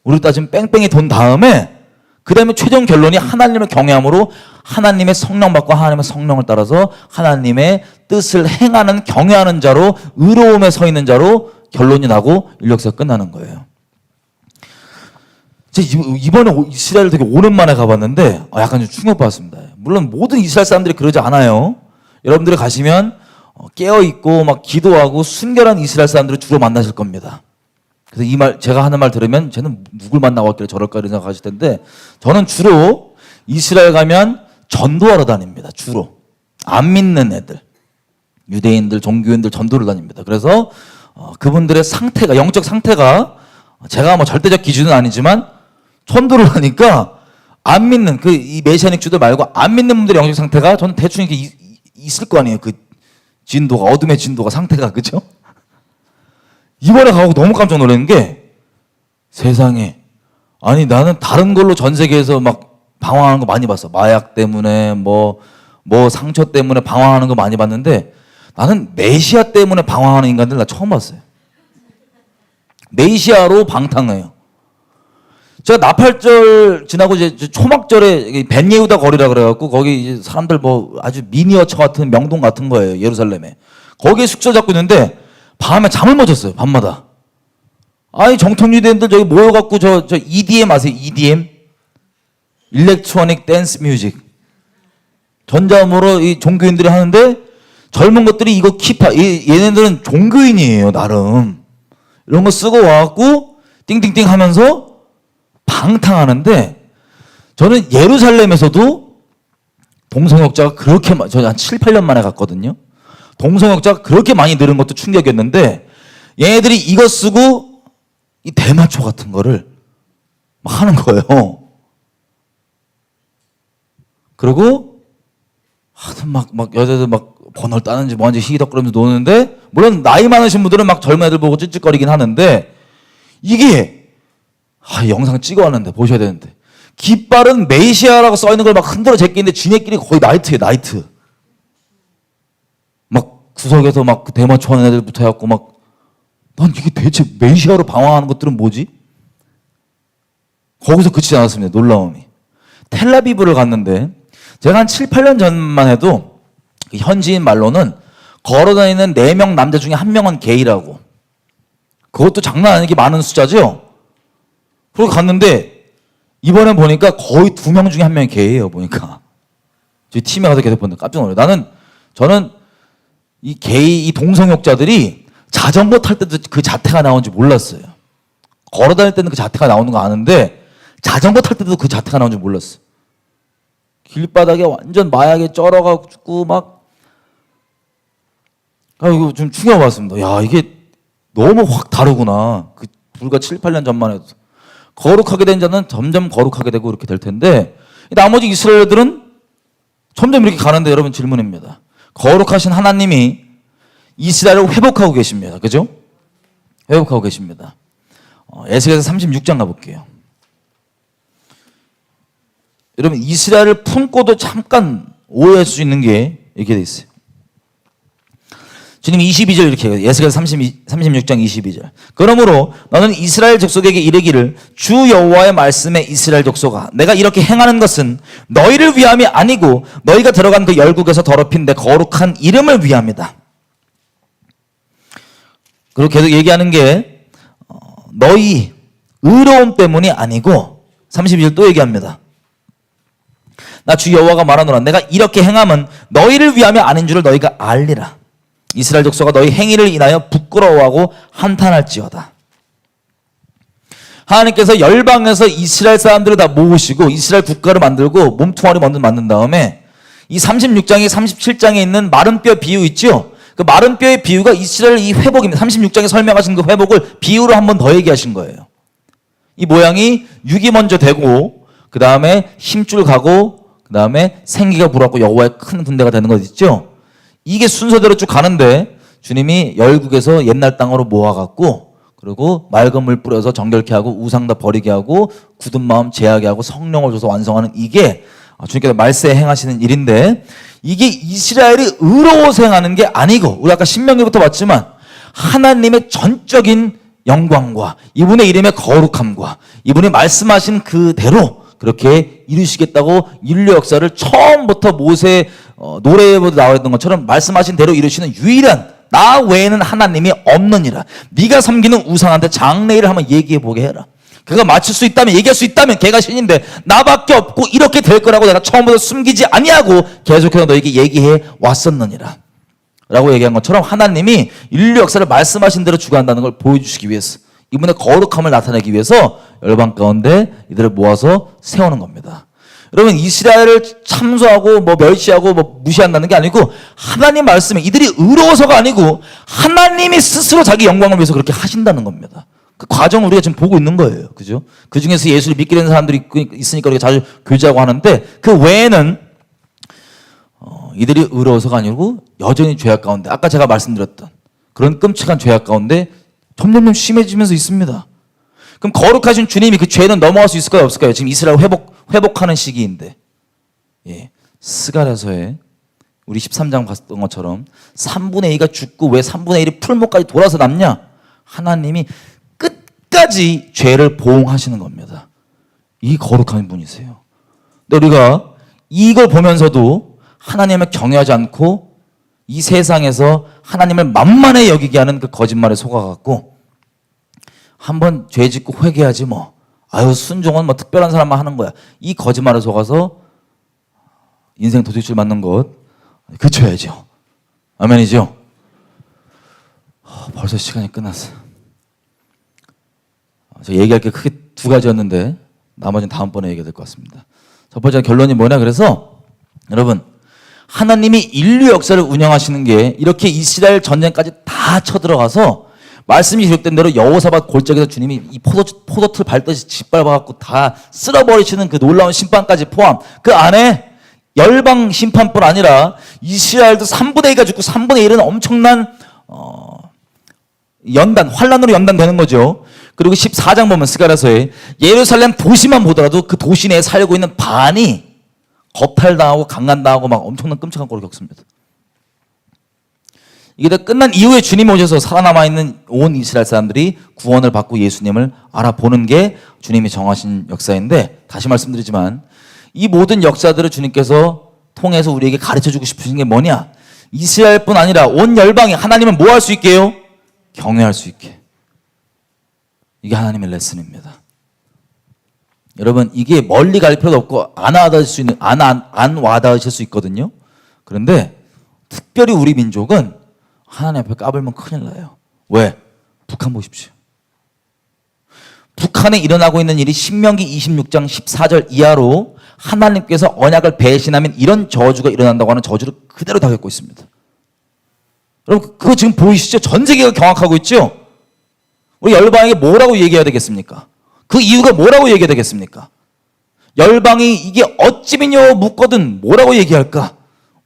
Speaker 1: 우리 따지면 뺑뺑이 돈 다음에 그 다음에 최종 결론이 하나님을 경외함으로 하나님의 성령 받고 하나님의 성령을 따라서 하나님의 뜻을 행하는 경외하는 자로 의로움에 서 있는 자로 결론이 나고 인력사가 끝나는 거예요. 이번에 이스라엘 되게 오랜만에 가봤는데 약간 좀 충격받았습니다. 물론 모든 이스라엘 사람들이 그러지 않아요. 여러분들이 가시면 깨어있고 막 기도하고 순결한 이스라엘 사람들을 주로 만나실 겁니다. 그래서 이 말, 제가 하는 말 들으면 쟤는 누굴 만나고 왔길래 저럴까 이런 생각하실 텐데, 저는 주로 이스라엘 가면 전도하러 다닙니다. 주로 안 믿는 애들, 유대인들, 종교인들 전도를 다닙니다. 그래서 그분들의 상태가, 영적 상태가, 제가 뭐 절대적 기준은 아니지만 전도를 하니까 안 믿는 이 메시아닉주들 말고 안 믿는 분들의 영적 상태가 저는 대충 이렇게 있을 거 아니에요. 그 진도가, 어둠의 진도가, 상태가, 그죠? 이번에 가고 너무 깜짝 놀란 게, 세상에, 아니 나는 다른 걸로 전 세계에서 막 방황하는 거 많이 봤어. 마약 때문에 뭐 상처 때문에 방황하는 거 많이 봤는데, 나는 메시아 때문에 방황하는 인간들 나 처음 봤어요. 메시아로 방탕해요. 제가 나팔절 지나고 이제 초막절에 벤예후다 거리라 그래갖고, 거기 이제 사람들 뭐 아주 미니어처 같은 명동 같은 거예요, 예루살렘에. 거기에 숙소 잡고 있는데 밤에 잠을 못 잤어요, 밤마다. 아니 정통 유대인들 저기 모여갖고 저 EDM 아세요? EDM? 일렉트로닉 댄스 뮤직. 전자음으로 이 종교인들이 하는데, 젊은 것들이 이거 얘네들은 종교인이에요, 나름. 이런 거 쓰고 와갖고 띵띵띵 하면서 방탕하는데, 저는 예루살렘에서도 동성역자가 그렇게, 저는 한 7, 8년 만에 갔거든요. 동성역자가 그렇게 많이 늘은 것도 충격이었는데, 얘네들이 이거 쓰고 이 대마초 같은 거를 막 하는 거예요. 그리고 하여튼 막 여자들 막 번호를 따는지 뭐하는지 희덕거리면서 노는데, 물론 나이 많으신 분들은 막 젊은 애들 보고 찌찌거리긴 하는데, 이게 영상 찍어왔는데 보셔야 되는데, 깃발은 메시아라고 써있는 걸 막 흔들어 제끼는데 지네끼리 거의 나이트예요, 나이트. 막 구석에서 막 대마초 하는 애들부터 해갖고 막, 난 이게 대체 메시아로 방황하는 것들은 뭐지? 거기서 그치지 않았습니다, 놀라움이. 텔라비브를 갔는데, 제가 한 7, 8년 전만 해도 현지인 말로는 걸어다니는 4명 남자 중에 1명은 게이라고. 그것도 장난 아니게 많은 숫자죠? 그리고 갔는데 이번에 보니까 거의 2명 중에 1명이 게이예요, 보니까. 저희 팀에 가서 계속 보는데 깜짝 놀라요. 저는 이 게이, 이 동성역자들이 자전거 탈 때도 그 자태가 나오는지 몰랐어요. 걸어 다닐 때는 그 자태가 나오는 거 아는데, 자전거 탈 때도 그 자태가 나오는지 몰랐어요. 길바닥에 완전 마약에 쩔어가지고 막, 이거 좀 충격받았습니다. 야, 이게 너무 확 다르구나. 그 불과 7, 8년 전만 해도. 거룩하게 된 자는 점점 거룩하게 되고 이렇게 될 텐데, 나머지 이스라엘들은 점점 이렇게 가는데, 여러분 질문입니다. 거룩하신 하나님이 이스라엘을 회복하고 계십니다. 그죠? 회복하고 계십니다. 에스겔서 36장 가볼게요. 여러분, 이스라엘을 품고도 잠깐 오해할 수 있는 게 이렇게 돼 있어요. 주님 22절 이렇게 해요. 에스겔서 36장 22절. 그러므로 너는 이스라엘 족속에게 이르기를, 주 여호와의 말씀에 이스라엘 족속아, 내가 이렇게 행하는 것은 너희를 위함이 아니고 너희가 들어간 그 열국에서 더럽힌 내 거룩한 이름을 위함이다. 그리고 계속 얘기하는 게 너희 의로움 때문이 아니고, 32절 또 얘기합니다. 나 주 여호와가 말하노라, 내가 이렇게 행함은 너희를 위함이 아닌 줄을 너희가 알리라. 이스라엘 족속아 너희 행위를 인하여 부끄러워하고 한탄할지어다. 하나님께서 열방에서 이스라엘 사람들을 다 모으시고 이스라엘 국가를 만들고 몸뚱아리 먼저 만든 다음에, 이 36장에 37장에 있는 마른 뼈 비유 있죠? 그 마른 뼈의 비유가 이스라엘 이 회복입니다. 36장에 설명하신 그 회복을 비유로 한 번 더 얘기하신 거예요. 이 모양이 육이 먼저 되고, 그 다음에 힘줄 가고, 그 다음에 생기가 불었고 여호와의 큰 군대가 되는 것 있죠? 이게 순서대로 쭉 가는데, 주님이 열국에서 옛날 땅으로 모아갖고, 그리고 맑은 물 뿌려서 정결케 하고 우상 다 버리게 하고 굳은 마음 제하게 하고 성령을 줘서 완성하는, 이게 주님께서 말세에 행하시는 일인데, 이게 이스라엘이 의로워서 행하는 게 아니고, 우리 아까 신명기부터 봤지만 하나님의 전적인 영광과 이분의 이름의 거룩함과 이분이 말씀하신 그대로 그렇게 이루시겠다고 인류 역사를 처음부터 모세 노래에도 나와 있던 것처럼 말씀하신 대로 이루시는 유일한, 나 외에는 하나님이 없느니라. 네가 섬기는 우상한테 장래일을 한번 얘기해 보게 해라. 그가 맞출 수 있다면, 얘기할 수 있다면 걔가 신인데 나밖에 없고 이렇게 될 거라고 내가 처음부터 숨기지 아니하고 계속해서 너에게 얘기해 왔었느니라. 라고 얘기한 것처럼 하나님이 인류 역사를 말씀하신 대로 주관한다는 걸 보여주시기 위해서, 이분의 거룩함을 나타내기 위해서 열방 가운데 이들을 모아서 세우는 겁니다. 여러분, 이스라엘을 참소하고 멸시하고 무시한다는 게 아니고, 하나님 말씀에 이들이 의로워서가 아니고 하나님이 스스로 자기 영광을 위해서 그렇게 하신다는 겁니다. 그 과정을 우리가 지금 보고 있는 거예요. 그죠? 그 중에서 예수를 믿게 되는 사람들이 있으니까 우리가 자주 교제하고 하는데, 그 외에는 이들이 의로워서가 아니고 여전히 죄악 가운데, 아까 제가 말씀드렸던 그런 끔찍한 죄악 가운데 점점 심해지면서 있습니다. 그럼 거룩하신 주님이 그 죄는 넘어갈 수 있을까요, 없을까요? 지금 이스라엘 회복하는 시기인데, 스가랴서에 우리 13장 봤던 것처럼 3분의 2가 죽고 왜 3분의 1이 풀목까지 돌아서 남냐? 하나님이 끝까지 죄를 보응하시는 겁니다. 이 거룩한 분이세요. 근데 우리가 이걸 보면서도 하나님을 경외하지 않고 이 세상에서 하나님을 만만히 여기게 하는 그 거짓말에 속아갖고, 한번 죄 짓고 회개하지 순종은 특별한 사람만 하는 거야, 이 거짓말에 속아서 인생 도둑질 맞는 것 그쳐야죠. 아멘이죠? 벌써 시간이 끝났어. 제가 얘기할 게 크게 두 가지였는데 나머지는 다음번에 얘기해야 될 것 같습니다. 첫 번째 결론이 뭐냐, 그래서 여러분, 하나님이 인류 역사를 운영하시는 게 이렇게 이스라엘 전쟁까지 다 쳐들어가서 말씀이 기록된 대로 여호사밧 골짜기에서 주님이 이 포도틀 밟듯이 짓밟아갖고 다 쓸어버리시는 그 놀라운 심판까지 포함, 그 안에 열방 심판뿐 아니라 이스라엘도 3분의 2가 죽고 3분의 1은 엄청난 환란으로 연단되는 거죠. 그리고 14장 보면 스가랴서에 예루살렘 도시만 보더라도 그 도시 내에 살고 있는 반이 겁탈당하고 강간당하고 엄청난 끔찍한 꼴을 겪습니다. 이게 다 끝난 이후에 주님이 오셔서 살아남아있는 온 이스라엘 사람들이 구원을 받고 예수님을 알아보는 게 주님이 정하신 역사인데, 다시 말씀드리지만 이 모든 역사들을 주님께서 통해서 우리에게 가르쳐주고 싶으신 게 뭐냐? 이스라엘뿐 아니라 온 열방이 하나님을 뭐 할 수 있게요? 경외할 수 있게. 이게 하나님의 레슨입니다. 여러분, 이게 멀리 갈 필요도 없고 안 와닿으실 수 있거든요. 그런데 특별히 우리 민족은 하나님 앞에 까불면 큰일 나요. 왜? 북한 보십시오. 북한에 일어나고 있는 일이 신명기 26장 14절 이하로 하나님께서 언약을 배신하면 이런 저주가 일어난다고 하는 저주를 그대로 다 겪고 있습니다. 여러분, 그거 지금 보이시죠? 전 세계가 경악하고 있죠? 우리 열방에게 뭐라고 얘기해야 되겠습니까? 그 이유가 뭐라고 얘기해야 되겠습니까? 열방이 이게 어찌미뇨 묻거든 뭐라고 얘기할까?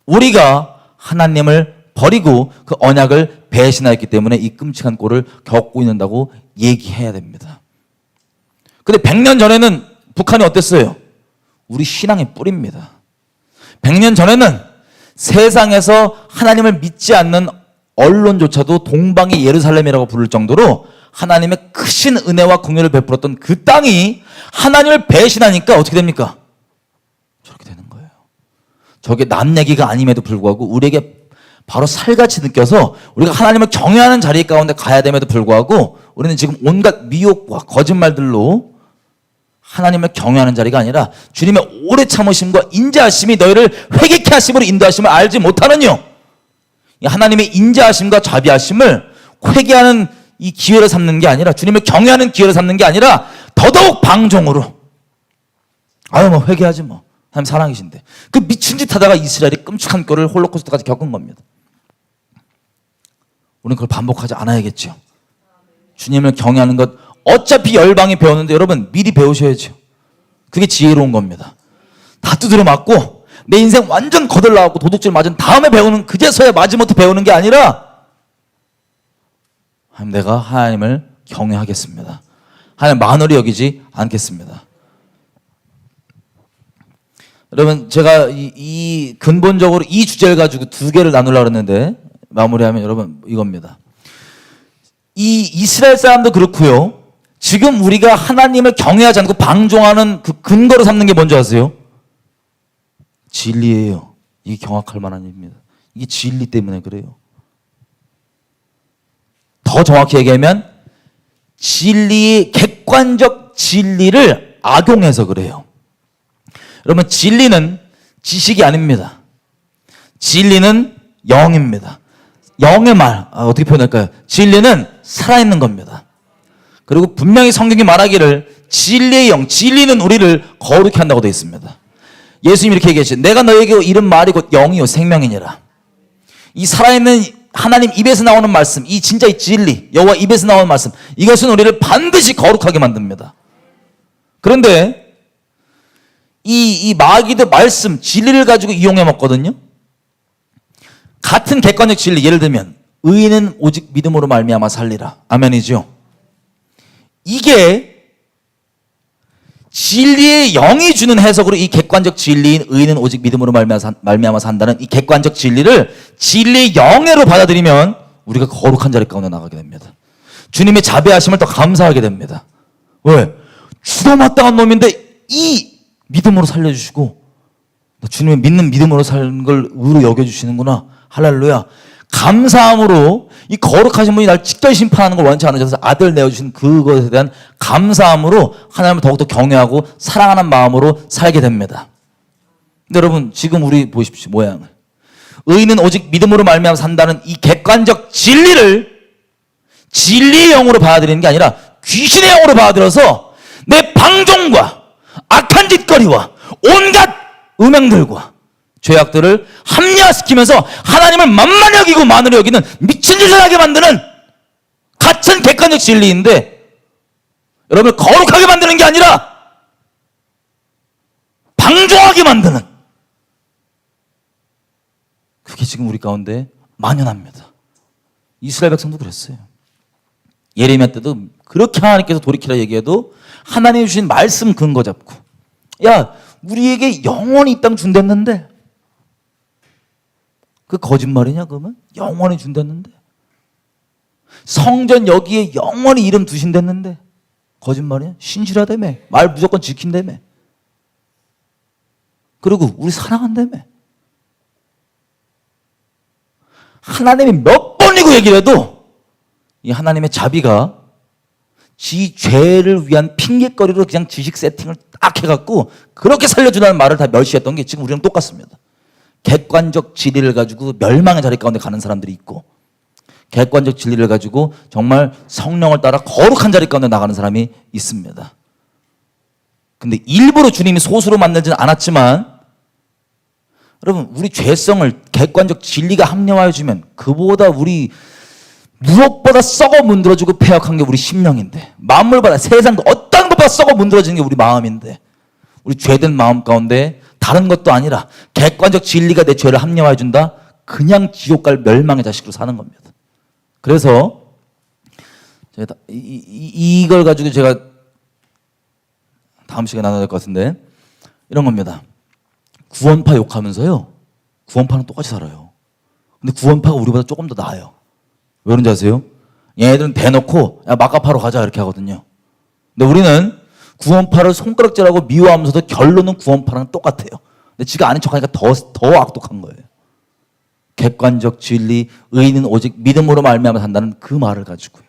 Speaker 1: 우리가 하나님을 버리고 그 언약을 배신하였기 때문에 이 끔찍한 꼴을 겪고 있는다고 얘기해야 됩니다. 근데 100년 전에는 북한이 어땠어요? 우리 신앙의 뿌리입니다. 100년 전에는 세상에서 하나님을 믿지 않는 언론조차도 동방의 예루살렘이라고 부를 정도로 하나님의 크신 은혜와 긍휼을 베풀었던 그 땅이 하나님을 배신하니까 어떻게 됩니까? 저렇게 되는 거예요. 저게 남 얘기가 아님에도 불구하고 우리에게 바로 살같이 느껴서 우리가 하나님을 경외하는 자리 가운데 가야 됨에도 불구하고 우리는 지금 온갖 미혹과 거짓말들로 하나님을 경외하는 자리가 아니라 주님의 오래 참으심과 인자하심이 너희를 회개케 하심으로 인도하심을 알지 못하느뇨. 하나님의 인자하심과 자비하심을 회개하는 이 기회를 삼는 게 아니라, 주님을 경외하는 기회를 삼는 게 아니라 더더욱 방종으로 회개하지 하나님 사랑이신데, 그 미친 짓 하다가 이스라엘이 끔찍한 꼴을 홀로코스트까지 겪은 겁니다. 우리는 그걸 반복하지 않아야겠죠. 주님을 경외하는 것 어차피 열방이 배웠는데 여러분 미리 배우셔야죠. 그게 지혜로운 겁니다. 다 두드려 맞고 내 인생 완전 거들나가고 도둑질 맞은 다음에 배우는, 그제서야 마지못해 배우는 게 아니라 내가 하나님을 경외하겠습니다. 하나님 만홀히 여기지 않겠습니다. 여러분, 제가 이 근본적으로 이 주제를 가지고 두 개를 나누려고 했는데 마무리하면 여러분 이겁니다. 이 이스라엘 사람도 그렇고요, 지금 우리가 하나님을 경외하지 않고 방종하는 그 근거로 삼는 게 뭔지 아세요? 진리예요. 이게 경악할 만한 일입니다. 이게 진리 때문에 그래요. 더 정확히 얘기하면 진리의 객관적 진리를 악용해서 그래요. 여러분, 진리는 지식이 아닙니다. 진리는 영입니다. 영의 말, 어떻게 표현할까요? 진리는 살아있는 겁니다. 그리고 분명히 성경이 말하기를 진리의 영, 진리는 우리를 거룩히 한다고 되어 있습니다. 예수님이 이렇게 얘기하시죠. 내가 너에게 이른 말이 곧 영이요 생명이니라. 이 살아있는 하나님 입에서 나오는 말씀, 이 진짜 이 진리, 여호와 입에서 나오는 말씀, 이것은 우리를 반드시 거룩하게 만듭니다. 그런데 이 마귀도 말씀, 진리를 가지고 이용해 먹거든요. 같은 객관적 진리, 예를 들면 의인은 오직 믿음으로 말미암아 살리라. 아멘이죠. 이게 진리의 영이 주는 해석으로 이 객관적 진리인 의인은 오직 믿음으로 말미암아 산다는 이 객관적 진리를 진리의 영예로 받아들이면 우리가 거룩한 자리 가운데 나가게 됩니다. 주님의 자비하심을 더 감사하게 됩니다. 왜? 죽어마땅한 놈인데 이 믿음으로 살려주시고 주님의 믿는 믿음으로 사는 걸 의로 여겨주시는구나. 할렐루야. 감사함으로 이 거룩하신 분이 날 직접 심판하는 걸 원치 않으셔서 아들 내어주신 그것에 대한 감사함으로 하나님을 더욱더 경외하고 사랑하는 마음으로 살게 됩니다. 근데 여러분 지금 우리 보십시오. 모양을. 의인은 오직 믿음으로 말미암아 산다는 이 객관적 진리를 진리의 영으로 받아들이는 게 아니라 귀신의 영으로 받아들여서 내 방종과 악한 짓거리와 온갖 음행들과 죄악들을 합리화시키면서 하나님을 만만히 여기고 만으로 여기는 미친 짓을 하게 만드는 같은 객관적 진리인데 여러분을 거룩하게 만드는 게 아니라 방종하게 만드는, 그게 지금 우리 가운데 만연합니다. 이스라엘 백성도 그랬어요. 예레미야 때도 그렇게 하나님께서 돌이키라 얘기해도 하나님이 주신 말씀 근거 잡고, 야 우리에게 영원히 이 땅 준댔는데, 그 거짓말이냐 그러면? 영원히 준댔는데, 성전 여기에 영원히 이름 두신댔는데 거짓말이야? 신실하다며, 말 무조건 지킨다며, 그리고 우리 사랑한다며. 하나님이 몇 번이고 얘기를 해도 이 하나님의 자비가 지 죄를 위한 핑계거리로 그냥 지식 세팅을 딱 해갖고 그렇게 살려주라는 말을 다 멸시했던 게 지금 우리랑 똑같습니다. 객관적 진리를 가지고 멸망의 자리 가운데 가는 사람들이 있고, 객관적 진리를 가지고 정말 성령을 따라 거룩한 자리 가운데 나가는 사람이 있습니다. 근데 일부러 주님이 소수로 만들지는 않았지만, 여러분 우리 죄성을 객관적 진리가 합리화해 주면 그보다 우리 무엇보다 썩어 문드러지고 폐역한 게 우리 심령인데, 만물보다 세상도 어떤 것보다 썩어 문드러지는 게 우리 마음인데, 우리 죄된 마음 가운데 다른 것도 아니라 객관적 진리가 내 죄를 합리화해 준다? 그냥 지옥 갈 멸망의 자식으로 사는 겁니다. 그래서 제가 이걸 가지고 제가 다음 시간에 나눠야 될 것 같은데, 이런 겁니다. 구원파 욕하면서요, 구원파는 똑같이 살아요. 근데 구원파가 우리보다 조금 더 나아요. 왜 그런지 아세요? 얘네들은 대놓고 야 마카파로 가자 이렇게 하거든요. 근데 우리는 구원파를 손가락질하고 미워하면서도 결론은 구원파랑 똑같아요. 근데 지가 아닌 척하니까 더 악독한 거예요. 객관적 진리, 의인은 오직 믿음으로 말미암아 산다는 그 말을 가지고요.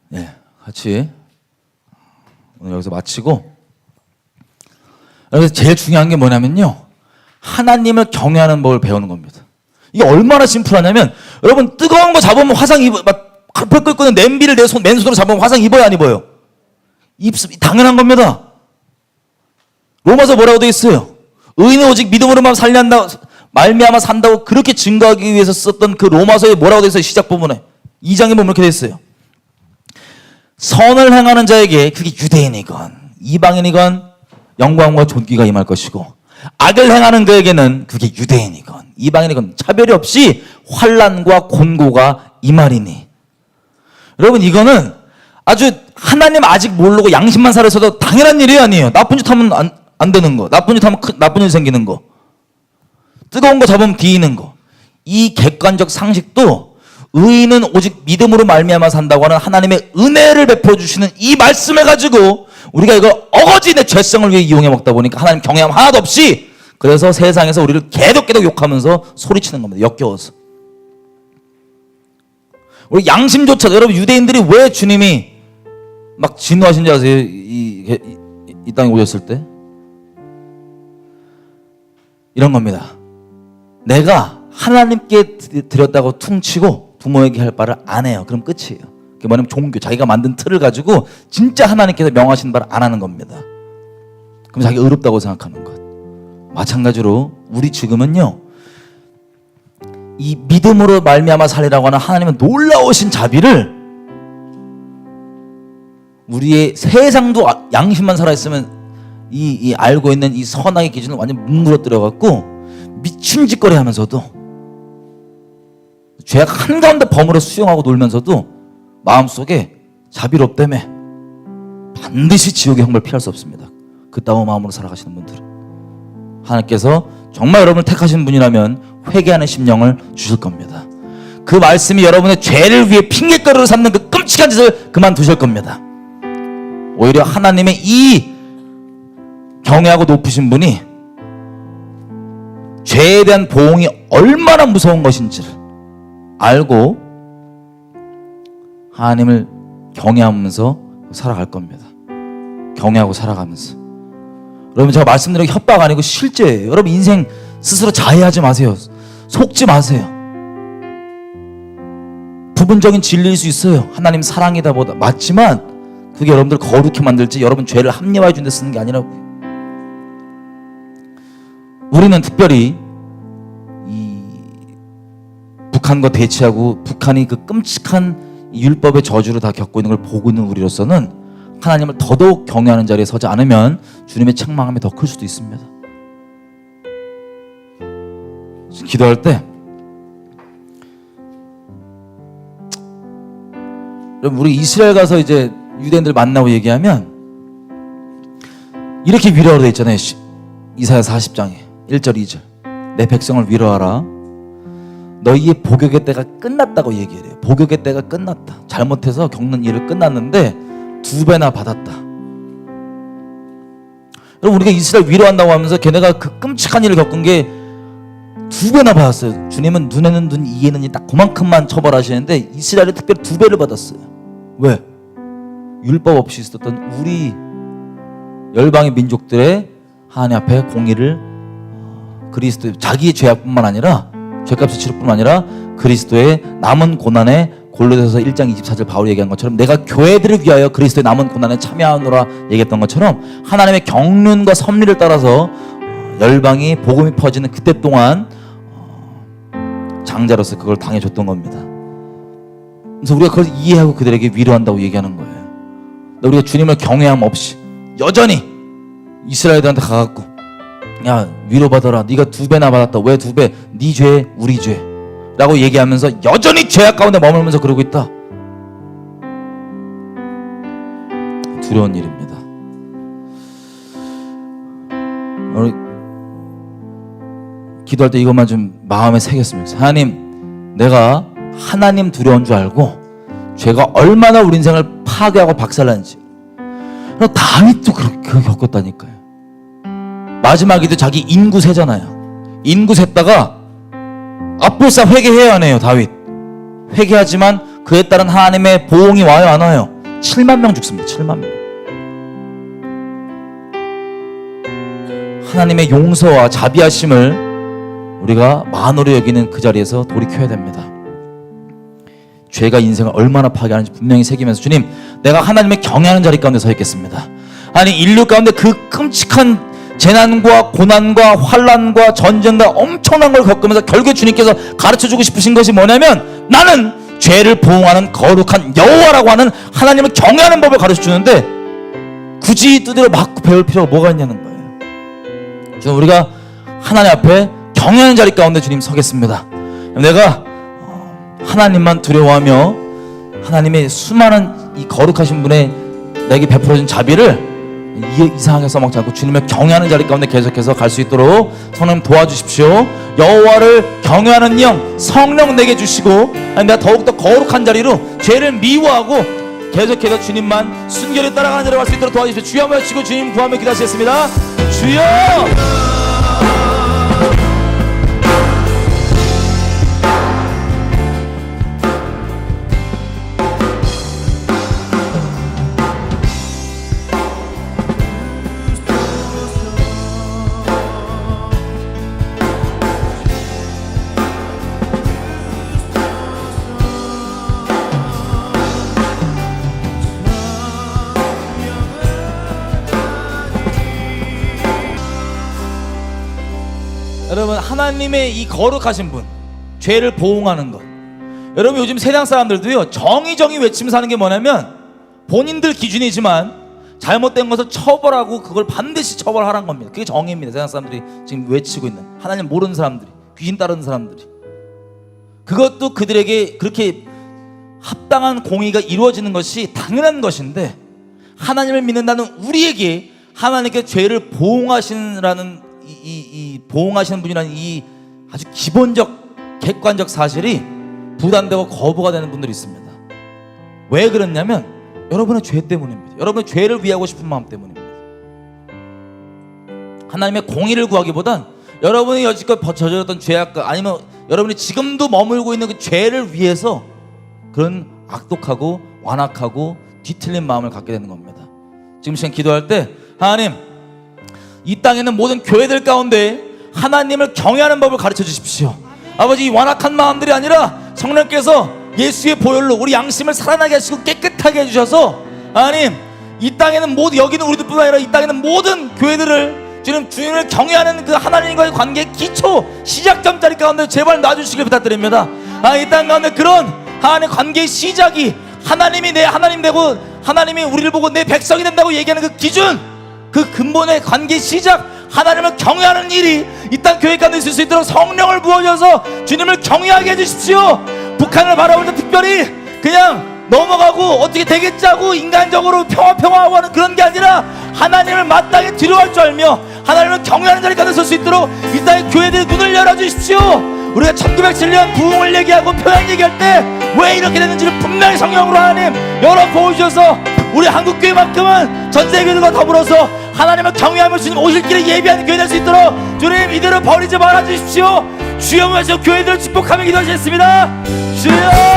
Speaker 1: 네, 같이 오늘 여기서 마치고, 여기서 제일 중요한 게 뭐냐면요, 하나님을 경외하는 법을 배우는 겁니다. 이게 얼마나 심플하냐면, 여러분 뜨거운 거 잡으면 화상 입어, 막 불 끓고 냄비를 맨손으로 잡으면 화상 입어요 안 입어요? 당연한 겁니다. 로마서 뭐라고 되어 있어요? 의인은 오직 믿음으로만 말미암아 산다고 그렇게 증거하기 위해서 썼던 그 로마서에 뭐라고 되어 있어요? 시작 부분에 2장에 보면 이렇게 되어 있어요. 선을 행하는 자에게 그게 유대인이건 이방인이건 영광과 존귀가 임할 것이고, 악을 행하는 그에게는 그게 유대인이건 이방인이건 차별이 없이 환난과 곤고가 임하리니. 여러분 이거는 아주 하나님 아직 모르고 양심만 살아서도 당연한 일이 아니에요. 나쁜 짓 하면 안 되는 거, 나쁜 짓 하면 나쁜 일 생기는 거, 뜨거운 거 잡으면 뒤이는 거, 이 객관적 상식도 의인은 오직 믿음으로 말미암아 산다고 하는 하나님의 은혜를 베풀어 주시는 이 말씀을 가지고 우리가 이걸 어거지 내 죄성을 위해 이용해 먹다 보니까 하나님 경외함 하나도 없이, 그래서 세상에서 우리를 계속 욕하면서 소리치는 겁니다. 역겨워서. 우리 양심조차도, 여러분 유대인들이 왜 주님이 막 진노하신 줄 아세요? 이 땅에 오셨을 때 이런 겁니다. 내가 하나님께 드렸다고 퉁치고 부모에게 할 바를 안 해요. 그럼 끝이에요. 그게 뭐냐면 종교, 자기가 만든 틀을 가지고 진짜 하나님께서 명하신 바를 안 하는 겁니다. 그럼 자기가 의롭다고 생각하는 것. 마찬가지로 우리 지금은요, 이 믿음으로 말미암아 살리라고 하는 하나님의 놀라우신 자비를 우리의 세상도 양심만 살아있으면 이 알고 있는 이 선악의 기준을 완전 뭉그러뜨려 갖고 미친 짓거리 하면서도 죄악 한가운데 버무려 수용하고 놀면서도 마음속에 자비롭다며 반드시 지옥의 형벌을 피할 수 없습니다. 그따위 마음으로 살아가시는 분들은 하나님께서 정말 여러분을 택하신 분이라면 회개하는 심령을 주실 겁니다. 그 말씀이 여러분의 죄를 위해 핑계거리를 삼는 그 끔찍한 짓을 그만두실 겁니다. 오히려 하나님의 이 경외하고 높으신 분이 죄에 대한 보응이 얼마나 무서운 것인지를 알고 하나님을 경외하면서 살아갈 겁니다. 경외하고 살아가면서. 여러분, 제가 말씀드린 게 협박 아니고 실제예요. 여러분 인생 스스로 자해하지 마세요. 속지 마세요. 부분적인 진리일 수 있어요. 하나님 사랑이다 보다 맞지만 그게 여러분들 거룩히 만들지 여러분 죄를 합리화해 준 데 쓰는 게 아니라고요. 우리는 특별히 이 북한과 대치하고 북한이 그 끔찍한 율법의 저주를 다 겪고 있는 걸 보고 있는 우리로서는 하나님을 더더욱 경외하는 자리에 서지 않으면 주님의 책망함이 더 클 수도 있습니다. 기도할 때 여러분, 우리 이스라엘 가서 이제 유대인들 만나고 얘기하면 이렇게 위로하러 돼 있잖아요. 이사야 40장에 1절 2절 내 백성을 위로하라. 너희의 복역의 때가 끝났다고 얘기를 해요. 복역의 때가 끝났다. 잘못해서 겪는 일을 끝났는데 2배나 받았다. 여러분, 우리가 이스라엘 위로한다고 하면서 걔네가 그 끔찍한 일을 겪은 게 2배나 받았어요. 주님은 눈에는 눈, 이에는 이 딱 그만큼만 처벌하시는데 이스라엘이 특별히 2배를 받았어요. 왜? 율법 없이 있었던 우리 열방의 민족들의 하나님 앞에 공의를 그리스도 자기의 죄악뿐만 아니라 죄값을 치를 뿐만 아니라 그리스도의 남은 고난에 골로새서 1장 24절 바울이 얘기한 것처럼 내가 교회들을 위하여 그리스도의 남은 고난에 참여하노라 얘기했던 것처럼 하나님의 경륜과 섭리를 따라서 열방이 복음이 퍼지는 그때 동안 장자로서 그걸 당해줬던 겁니다. 그래서 우리가 그걸 이해하고 그들에게 위로한다고 얘기하는 거예요. 우리가 주님을 경외함 없이 여전히 이스라엘들한테 가갖고 야 위로받아라. 네가 2배나 받았다. 왜 2배? 네 죄, 우리 죄 라고 얘기하면서 여전히 죄악 가운데 머물면서 그러고 있다. 두려운 일입니다. 우리 기도할 때 이것만 좀 마음에 새겼으면 좋겠어요. 하나님, 내가 하나님 두려운 줄 알고 죄가 얼마나 우리 인생을 파괴하고 박살났는지. 다윗도 그렇게 겪었다니까요. 마지막에도 자기 인구 세잖아요. 인구 셌다가 앞불사 회개해야 하네요. 다윗 회개하지만 그에 따른 하나님의 보응이 와요, 안 와요? 7만 명 죽습니다. 7만 명. 하나님의 용서와 자비하심을 우리가 만으로 여기는 그 자리에서 돌이켜야 됩니다. 죄가 인생을 얼마나 파괴하는지 분명히 새기면서 주님, 내가 하나님의 경외하는 자리 가운데 서 있겠습니다. 아니, 인류 가운데 그 끔찍한 재난과 고난과 환난과 전쟁과 엄청난 걸 겪으면서 결국에 주님께서 가르쳐주고 싶으신 것이 뭐냐면 나는 죄를 보응하는 거룩한 여호와라고 하는 하나님을 경외하는 법을 가르쳐주는데 굳이 두드려 맞고 배울 필요가 뭐가 있냐는 거예요. 지금 우리가 하나님 앞에 경외하는 자리 가운데 주님 서겠습니다. 내가 하나님만 두려워하며 하나님의 수많은 이 거룩하신 분의 내게 베풀어진 자비를 이상하게 써먹지 않고 주님을 경외하는 자리 가운데 계속해서 갈 수 있도록 성령 도와주십시오. 여호와를 경외하는 영 성령 내게 주시고 내가 더욱더 거룩한 자리로 죄를 미워하고 계속해서 주님만 순결히 따라가는 자리로 갈 수 있도록 도와주십시오. 주여 한번 외치고 주님 구하며 기도하시겠습니다. 주여! 여러분, 하나님의 이 거룩하신 분, 죄를 보응하는 것. 여러분, 요즘 세상 사람들도요, 정의 외치면서 하는 게 뭐냐면 본인들 기준이지만 잘못된 것을 처벌하고 그걸 반드시 처벌하라는 겁니다. 그게 정의입니다. 세상 사람들이 지금 외치고 있는, 하나님 모르는 사람들이, 귀신 따르는 사람들이. 그것도 그들에게 그렇게 합당한 공의가 이루어지는 것이 당연한 것인데, 하나님을 믿는다는 우리에게 하나님께 죄를 보응하시는 보응하시는 분이라는 이 아주 기본적 객관적 사실이 부담되고 거부가 되는 분들이 있습니다. 왜 그렇냐면 여러분의 죄 때문입니다. 여러분의 죄를 위하고 싶은 마음 때문입니다. 하나님의 공의를 구하기보단 여러분이 여지껏 저질렀던 죄악과, 아니면 여러분이 지금도 머물고 있는 그 죄를 위해서 그런 악독하고 완악하고 뒤틀린 마음을 갖게 되는 겁니다. 지금 시간 기도할 때, 하나님, 이 땅에는 모든 교회들 가운데 하나님을 경외하는 법을 가르쳐 주십시오. 아버지, 이 완악한 마음들이 아니라 성령께서 예수의 보혈로 우리 양심을 살아나게 하시고 깨끗하게 해주셔서, 하나님, 이 땅에는 모두, 여기는 우리들뿐만 아니라 이 땅에는 모든 교회들을 주님을 경외하는 그 하나님과의 관계의 기초 시작점 자리 가운데 제발 놔주시길 부탁드립니다. 이 땅 가운데 그런 하나님의 관계의 시작이, 하나님이 내 하나님 되고 하나님이 우리를 보고 내 백성이 된다고 얘기하는 그 기준, 그 근본의 관계 시작, 하나님을 경외하는 일이 이 땅 교회 가운데 있을 수 있도록 성령을 부어줘서 주님을 경외하게 해주십시오. 북한을 바라볼 때 특별히 그냥 넘어가고 어떻게 되겠지 하고 인간적으로 평화하고 하는 그런 게 아니라 하나님을 마땅히 두려워할 줄 알며 하나님을 경외하는 자리 가운데 설 수 있도록 이 땅의 교회들의 눈을 열어주십시오. 우리가 1907년 부흥을 얘기하고 평양 얘기할 때 왜 이렇게 됐는지를 분명히 성령으로 하나님 열어 보여주셔서 우리 한국교회만큼은 전세교회들과 더불어서 하나님을 경외하며 주님 오실 길에 예비하는 교회 될 수 있도록 주님 이들을 버리지 말아주십시오. 주여, 모여서 교회들을 축복하며 기도하시겠습니다. 주여.